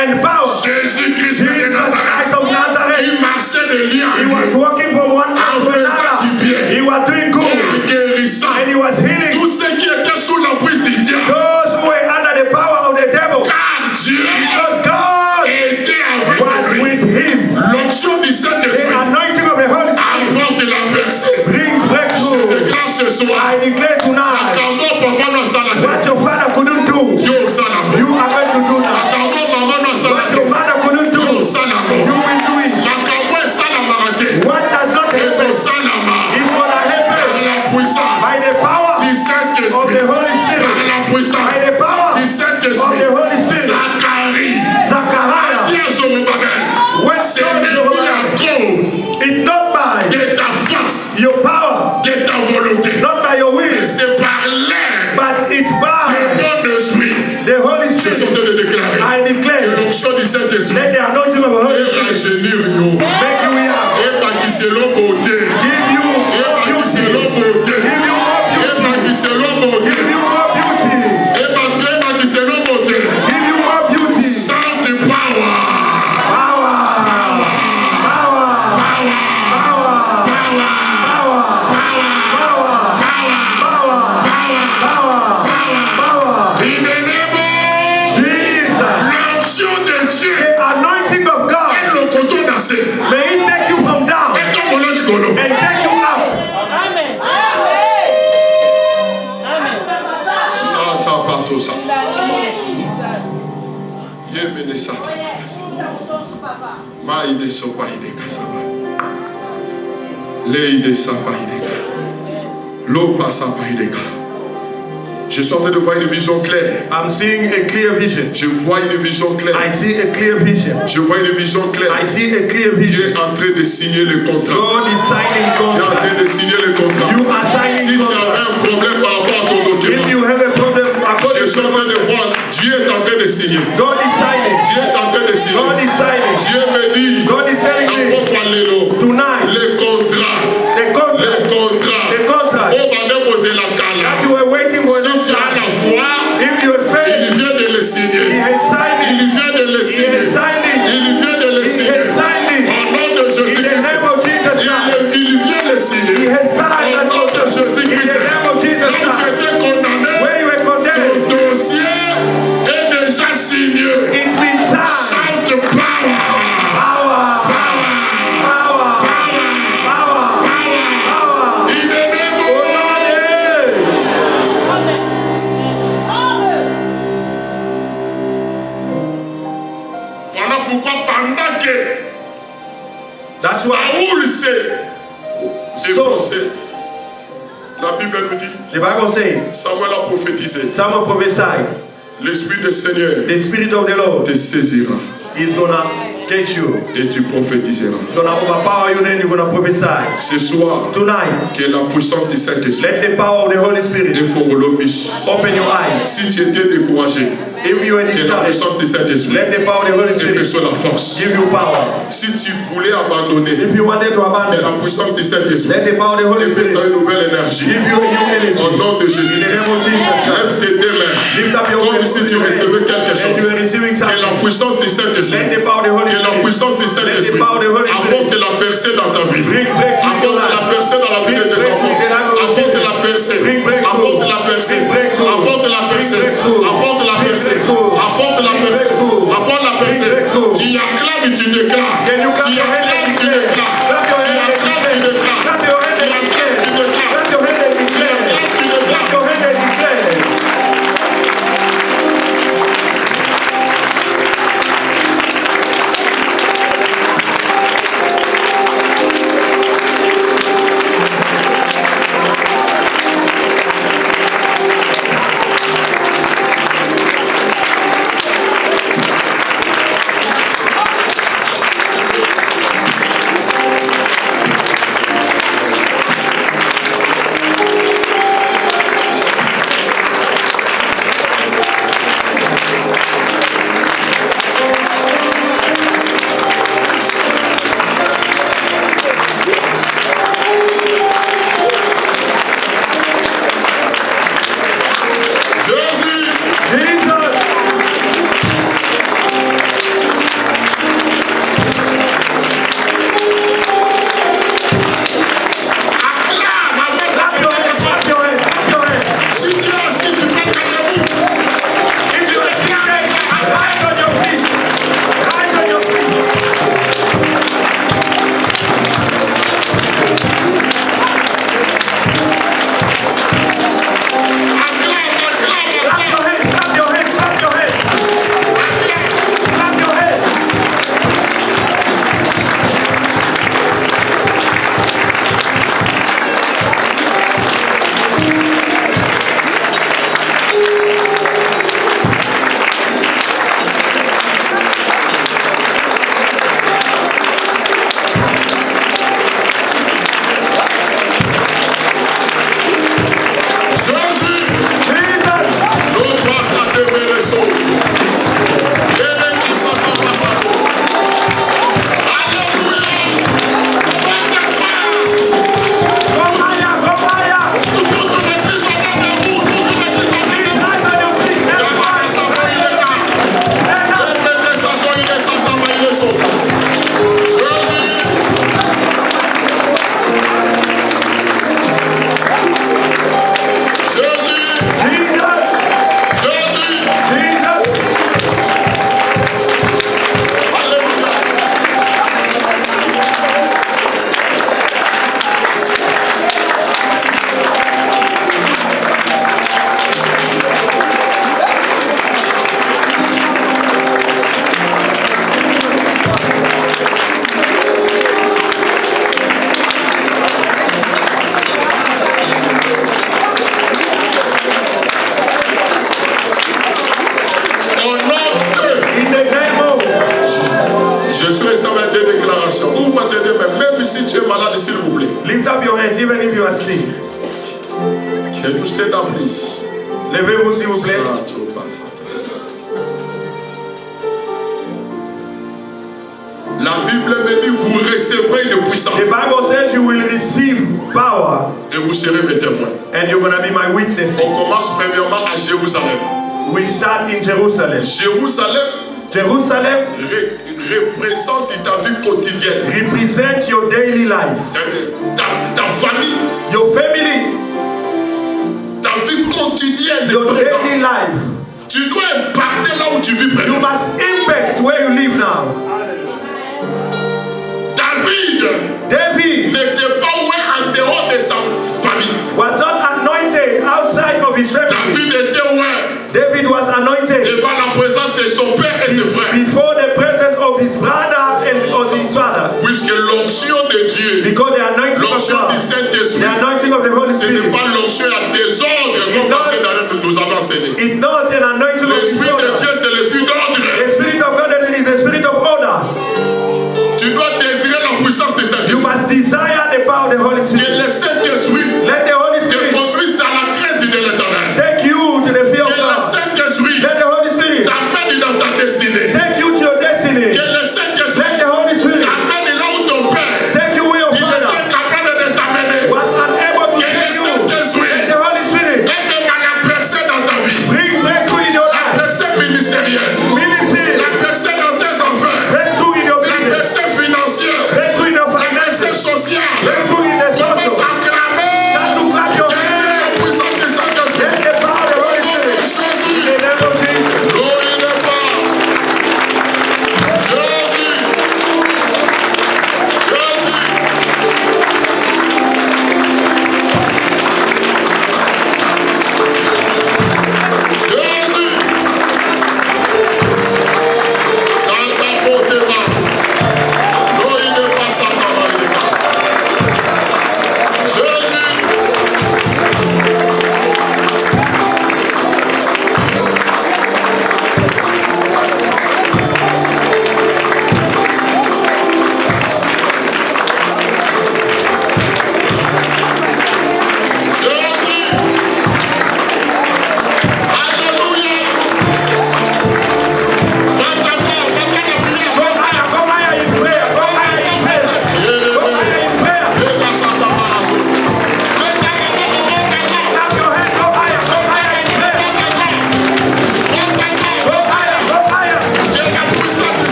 and power. Jésus-Christ Jesus de Nazareth, Christ of Nazareth. qui marchait de lieu He en was lieu, walking from one en place to faisant du another. bien, He was doing en good. guérissant And he was healing tous ceux qui étaient sous l'emprise du diable. those who were under the power of the devil. Car Dieu Because God était avec was lui. with him. L'onction du The Saint-Esprit anointing of the Holy Spirit apporte la percée. brings Je breakthrough. déclare ce soir, I declare tonight, attendons papa dans sa what tête. your father couldn't do, Yo salamo. you are going to do now. Attendons papa dans sa What your tête. father couldn't Yo do, salamo. you will do it. La cambouée salama raté. What does not Et happen ton salama. is gonna Par happen la puissance by the power du of Saint-Esprit. the Holy Par Spirit. la By puissance the power du of Saint-Esprit. the Holy Spirit. Zacharie. Zachariah, Bien Zorobabel. when C'est God is devenu à over, cause it's not by de ta force, your power, de ta volonté. not by your Mais will, c'est par l'air but it's de by mon esprit. the Holy Je suis en Spirit. train de déclarer I que declare, l'onction du Saint-Esprit let the anointing of the Holy est Spirit rajeunir yo. make you young, Et bâtissez-le beauté. give you Et more bâtissez-le beauty, beauté. give you more Et beauty, bâtissez-le beauté. give you more beauty, Et bâtissez-le beauté. give you more beauty. Sans de power. Power, power, power, power. In the name of Jesus, l'onction de Dieu. the anointing of God, Et le coton d'assez. may it take you from down Et ton mollet du colo. and take you up. Amen. Amen. Sata patosa. Yemene sata. Maïde sopa ide kasaba. Leide sapa ideka. Lopa sapa ideka. Je suis en train de voir une vision claire. I'm seeing a clear vision. Je vois une vision claire. I see a clear vision. Je vois une vision claire. I see a clear Dieu vision. est en train de signer le contrat. God is signing Dieu est en contract. train de signer le contrat. You are Si signing tu avais contract. un problème par rapport à ton If document, you have a problem je according suis en train de voir, Dieu est en train de signer. God is signing. Dieu est en train de God signer. is signing. Dieu me dit, God is telling me apporte l'élo. tonight Les contrats. the contract Oh, madame, vous êtes la cala. that you were waiting for a Si long tu as time. la foi, If you have il faith, vient de le He signer. has signed Il it. vient de le He signer. has signed it. Il vient de le He signer. has signed it. Au nom de In the Jésus-Christ. name of Jesus Christ. Il vient de le He signer. has signed Au that nom de contract. In Jésus-Christ. the name of Jesus Quand tu Christ. étais condamné, Where you were ton condemned, dossier est déjà signé. it's been signed. Shout power. Power. Power. Power. Power. In the name of Voilà pourquoi pendant que That's why Saoul s'est dépensé, la Bible me dit, the Bible says, Samuel a prophétisé, someone prophesied, l'Esprit du Seigneur the Spirit of the Lord te saisira is gonna get you. et tu prophétiseras. Gonna overpower you, then you're gonna prophesy. Ce soir, Tonight, que la puissance du Saint-Esprit let the power of the Holy Spirit open your eyes. si tu étais découragé, If you are que la discouraged, puissance du Saint-Esprit let the power of the Holy te Spirit reçoive la force. give you power. Si tu voulais abandonner, If you wanted to que abandon, la puissance du Saint-Esprit let the power of the Holy te fasse Spirit une nouvelle énergie. give you a new energy. Au nom de In Jésus. the name of Jesus Christ. Lève tes deux mains. Lift up your Comme si tu recevais quelque and you chose. are receiving Que la something. puissance du Let Saint-Esprit, the power of the Holy que la Spirit puissance du Saint-Esprit apporte la percée dans ta vie. Apporte la percée dans la vie de tes enfants. Apporte la percée. Apporte la percée. Apporte la percée. Apporte la percée. Apporte la percée. Apporte la percée. Tu acclames et tu déclares. Tu acclames, tu déclares. Tu acclames, tu déclares. Clap your hands Tu and acclames, tu declare. déclares. Clap your hands and Tu declare. acclames, tu Clap déclares. your hands and declare. malade, s'il vous plaît. Lift up your hands even if you are sick. Can you stand up, please? Levez-vous s'il vous plaît. La Bible me dit vous recevrez une puissance. The Bible says you will receive power. Et vous serez mes témoins. And you're going to be my witness. On commence premièrement à Jérusalem. We start in Jerusalem. Jerusalem représente ta vie quotidienne. Represent your daily life. Ta famille. Your family. Ta vie quotidienne. Your daily life. Tu dois impacter là où tu vis présent. You must impact where you live now. David n'était pas oué en dehors de sa famille. Was not anointed outside of his family. David était oué. David was anointed devant la présence de son père et ses frères. Before the presence of his brother and of his father. Puisque l'onction de Dieu, because the anointing of God, du Saint-Esprit, the anointing of the Holy Spirit, ce n'est pas l'onction à désordre comme nous avons enseigné. It's not an anointing of l'esprit de Dieu, c'est l'esprit d'ordre. The Spirit of God is the Spirit of order. Tu dois désirer la puissance de Saint-Esprit. You must desire the power of the Holy Spirit. Que le Saint-Esprit let the Holy Spirit te conduise dans la crainte de l'Éternel. Take you to the fear of God. Que le Saint-Esprit let the Holy Spirit t'amène dans ta destinée. Take you to your destiny. Que le Saint-Esprit let the Holy Spirit t'amène là où ton père take you where your father était capable de t'amener. Was unable to take you. Let the Holy Spirit aide à la personne dans ta vie. Bring breakthrough in your life. La personne ministérielle. Ministry. La personne dans tes affaires. Breakthrough in your business. La personne financière. Breakthrough in your finances. La personne sociale. Breakthrough in the social. Start to clap your hands. Let the power of the Holy Spirit.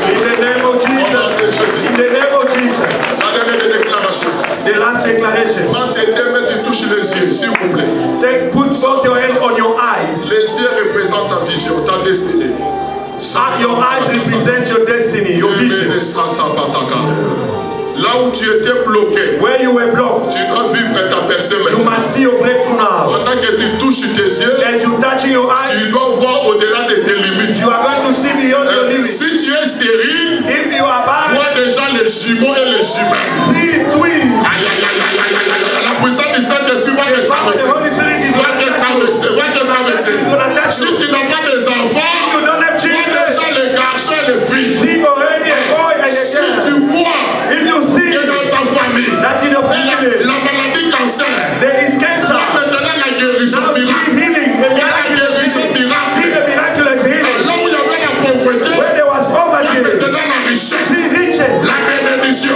In the name of Jesus. Là où tu étais bloqué, where you were blocked, tu dois vivre ta personne. You must see your breakthrough now. Pendant que tu touches tes yeux, as you touch your eyes, tu dois voir au-delà de tes limites. You are going to see beyond your limits. Si tu es stérile, if you are bad, vois déjà les jumeaux et les jumelles. See twins. Aïe, aïe, aïe, aïe, aïe, aïe, aïe. La puissance du Saint-Esprit va te traverser. Va te traverser, va te traverser. Si tu n'as pas des enfants, vois déjà les garçons et les filles. Si tu vois que dans ta famille, la maladie cancer, vois maintenant la guérison miracle. Vois la guérison miracle. Là où il y avait la pauvreté, il y a maintenant la richesse, la bénédiction.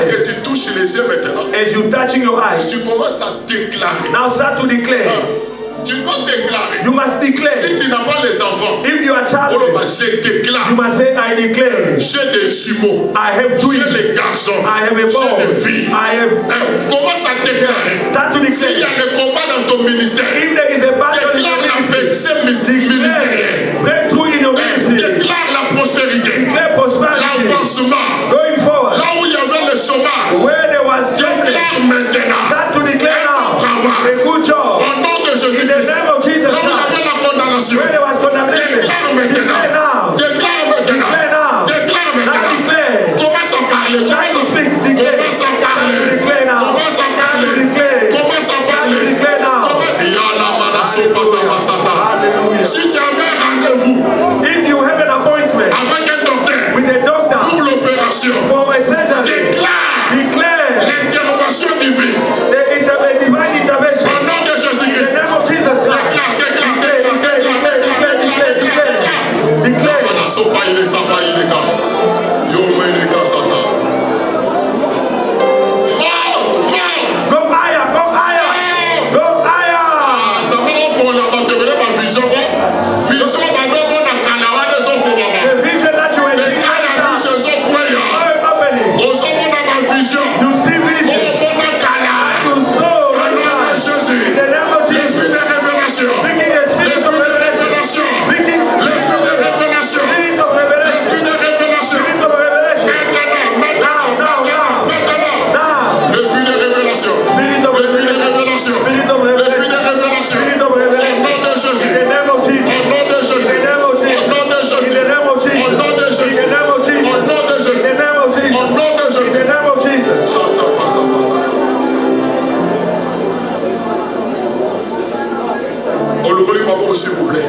eyes. que tu touches les yeux maintenant, As you touching your eyes, tu commences à déclarer. now start to declare. Tu dois déclarer. You must declare. Si tu n'as pas les enfants, If you are je childless, déclare. you must say, I declare. J'ai des jumeaux. I have J'ai twins. les garçons. I have a J'ai boy. des filles. I have. Commence à déclarer. Start to S'il y a declare. des combats dans ton ministère, If there is a battle in déclare your la ministry, percée ministérielle. breakthrough in your ministry. Déclare la prospérité. Declare prosperity. L'avancement. Going forward. Là où il y avait le chômage, Where there was justice. déclare maintenant. Start to declare now. Travail. A good job. Au nom de In the Jésus-Christ. name of Jesus Là où il y avait Christ. la condamnation, Where there was condemnation. déclare maintenant. Declare now. Déclare maintenant. Declare now. Déclare Now maintenant. declare. Commence à parler. Now you speak. Declare. Commence à parler. Declare now. Commence à parler. Declare. Commence à parler. Declare now. Hallelujah. Si tu avais un rendez-vous If you have an appointment avec un docteur with a doctor pour l'opération, for a surgery, déclare declare l'intervention divine. the divine intervention. Au nom de In the Jésus-Christ. name of Jesus Christ. Declare. Mana sopa ile sapa ile ka. Yo mene ka sata. Go higher, go higher, go higher. The vision that you were seeing, you see vision, you saw right now. In the name of Jesus, speaking a spirit of revelation, speaking spirit of revelation, spirit of revelation. Now, L'esprit de révélation. spirit of L'esprit de revelation, révélation. spirit of L'esprit de revelation, révélation. spirit of Au revelation. nom de Jésus. In the name of Jesus. Au nom de In Jésus. the name of Jesus. Au nom de Jésus. In the name of Jesus. Au nom de In Jésus. the name of Jesus. Au nom de In Jésus. the name of Jesus. Au nom de In Jésus. the name of Jesus. Chata pasa pata. Oluboli Maboko, s'il vous plaît.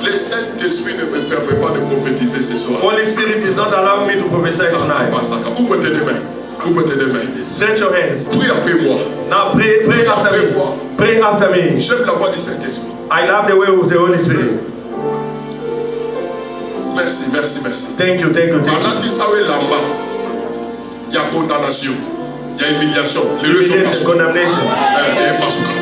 Le Saint-Esprit ne me permet pas de prophétiser ce soir. Holy Spirit is not allowing me to prophesy Chata tonight. pasa. Ouvre tes deux mains. Ouvre tes deux mains. Stretch your hands. Prie après moi. Now pray after me. Pray after me. J'aime la voix du Saint-Esprit. I love the way of the Holy Spirit. Merci, merci, merci. Thank you, thank you, thank you. Pendant qu'il s'est là-bas, il y a condamnation, il y a humiliation. Les deux sont Humiliation, pas condemnation.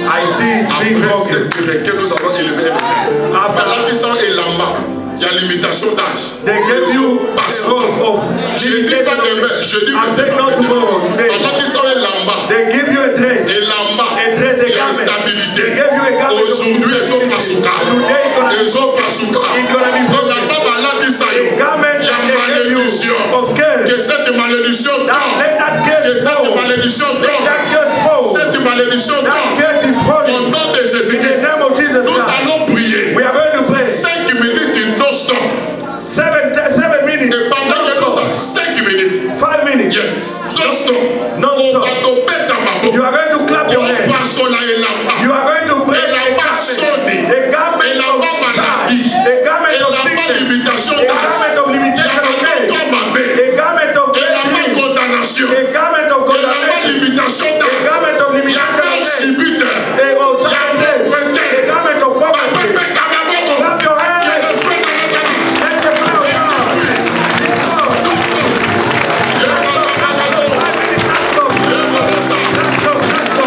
I see it being après broken. cette durée que nous avons élevé le terre. Pendant qu'il s'est là-bas, il y a limitation d'âge. They gave you a robe of Je dis limitation. pas demain, je dis I take not tomorrow, today. pendant qu'il s'est là-bas, They give you a dress. et là-bas, A dress, a il y a garment. instabilité. They gave you a garment. Aujourd'hui, ils sont pas sous cas. Today it's gonna Ils sont pas sous cas. It's gonna be broken. Là-bas, là, il A garment y a that they gave you malédiction. of curse. Que cette malédiction Now let that que curse cette fall. malédiction Let that curse fall. cette malédiction That curse is au falling. nom de In the Jésus-Christ. name of Jesus Nous Christ. allons prier We are going to pray 5 minutes non-stop. 7 minutes. Et pendant que nous avons 5 minutes, 5 minutes. yes, non-stop. Non-stop. On va tomber dans ma You boue. are going to clap your On hands. passe là et là-bas. You are going to pray Et là-bas, sonner. a garment Et of là-bas, maladie. size, a garment Et of là-bas, sickness, limitation a garment of d'âge. Il y limitation a of faith, un ma baie. a garment of Et là-bas, faith, condamnation. a garment of Et là-bas, condemnation, limitation a d'âge. garment of Il y a limitation un of faith, subite. a Il y a pauvreté. garment of poverty. Clap your hands. Let the fire of God. Let's go.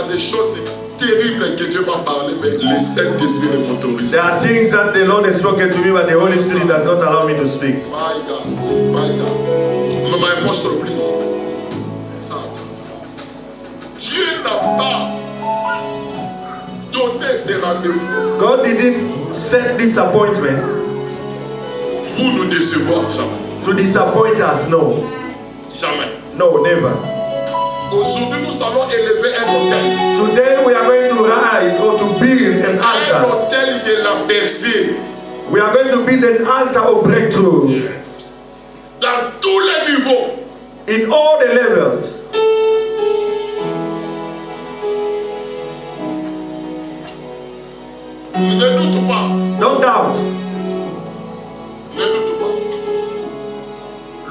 a des choses terribles que Dieu m'a parlé, mais le Saint-Esprit ne m'autorise. There are things that the Lord has spoken to me, but the Holy Spirit does not allow me to speak. My God, my God. My apostle, please. Dieu n'a pas donné ces rendez-vous God didn't set this appointment pour nous décevoir, jamais. to disappoint us. No. Jamais. No, never. Aujourd'hui, nous allons élever un hôtel. Today we are going to rise or to build an Un altar. hôtel de la percée. We are going to build an altar of breakthrough Yes. Dans tous les niveaux. in all the levels. Ne doute pas. Don't doubt. Ne doute pas.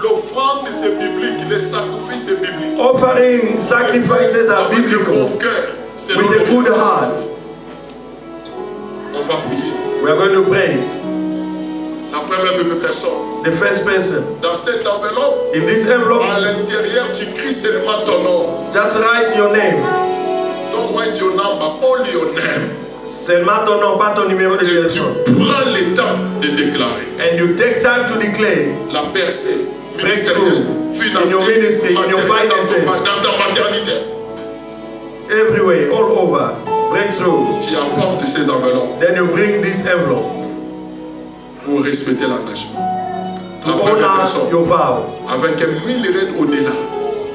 L'offrande, c'est biblique. Les sacrifices, c'est biblique. Offering sacrifices are Avec un bon biblical. cœur, c'est With a good heart, On va prier. we are going to pray. La première personne. The first person. Dans cette enveloppe, In this à envelope, l'intérieur, tu cries seulement ton nom. just write your name. Don't write your number, only your name. Seulement ton nom, pas ton numéro de Et tu téléphone. prends le temps de déclarer And you take time to declare la percée breakthrough ministérielle, in your ministry, in your matérielle, finances, dans ta maternité. everywhere, all over. Breakthrough. Tu apportes ces enveloppes Then you bring this envelope pour respecter l'engagement. to La première honor personne, your vow. avec 1000 reines au-delà,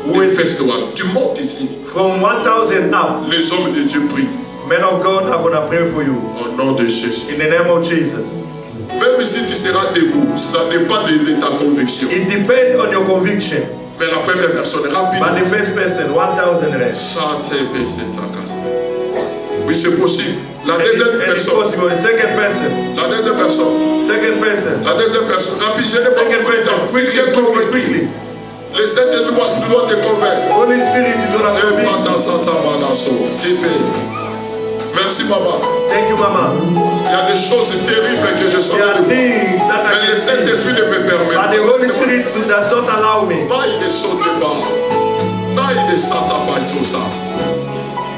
Oui. le festival, tu montes ici. From 1,000 up, Les hommes de Dieu prient men of God are going to pray for you. au nom de Jésus. In the name of Jesus. Même si tu seras debout, ça dépend de ta conviction. It depends on your conviction. Mais la première personne, But rapidement, the first person, 1,000 rest. ça te baisse ta casse. Oui, c'est possible. La And deuxième it's personne, possible. The second person. la deuxième personne, Second person. la deuxième personne. Rapide, je n'ai pas Second beaucoup de temps. person. Si tu es Quickly, convaincu, quickly. le Saint-Esprit doit te convaincre. Holy Spirit is going to Te convince pata you. santa manaso, te paye. Merci, maman. Thank you, Mama. Il y a des choses terribles que je suis There en are train de voir. things that I Mais le can see. Saint-Esprit ne me permet But pas. the Holy Spirit does not allow me. Non, il ne saute pas. Non, il ne saute pas tout ça.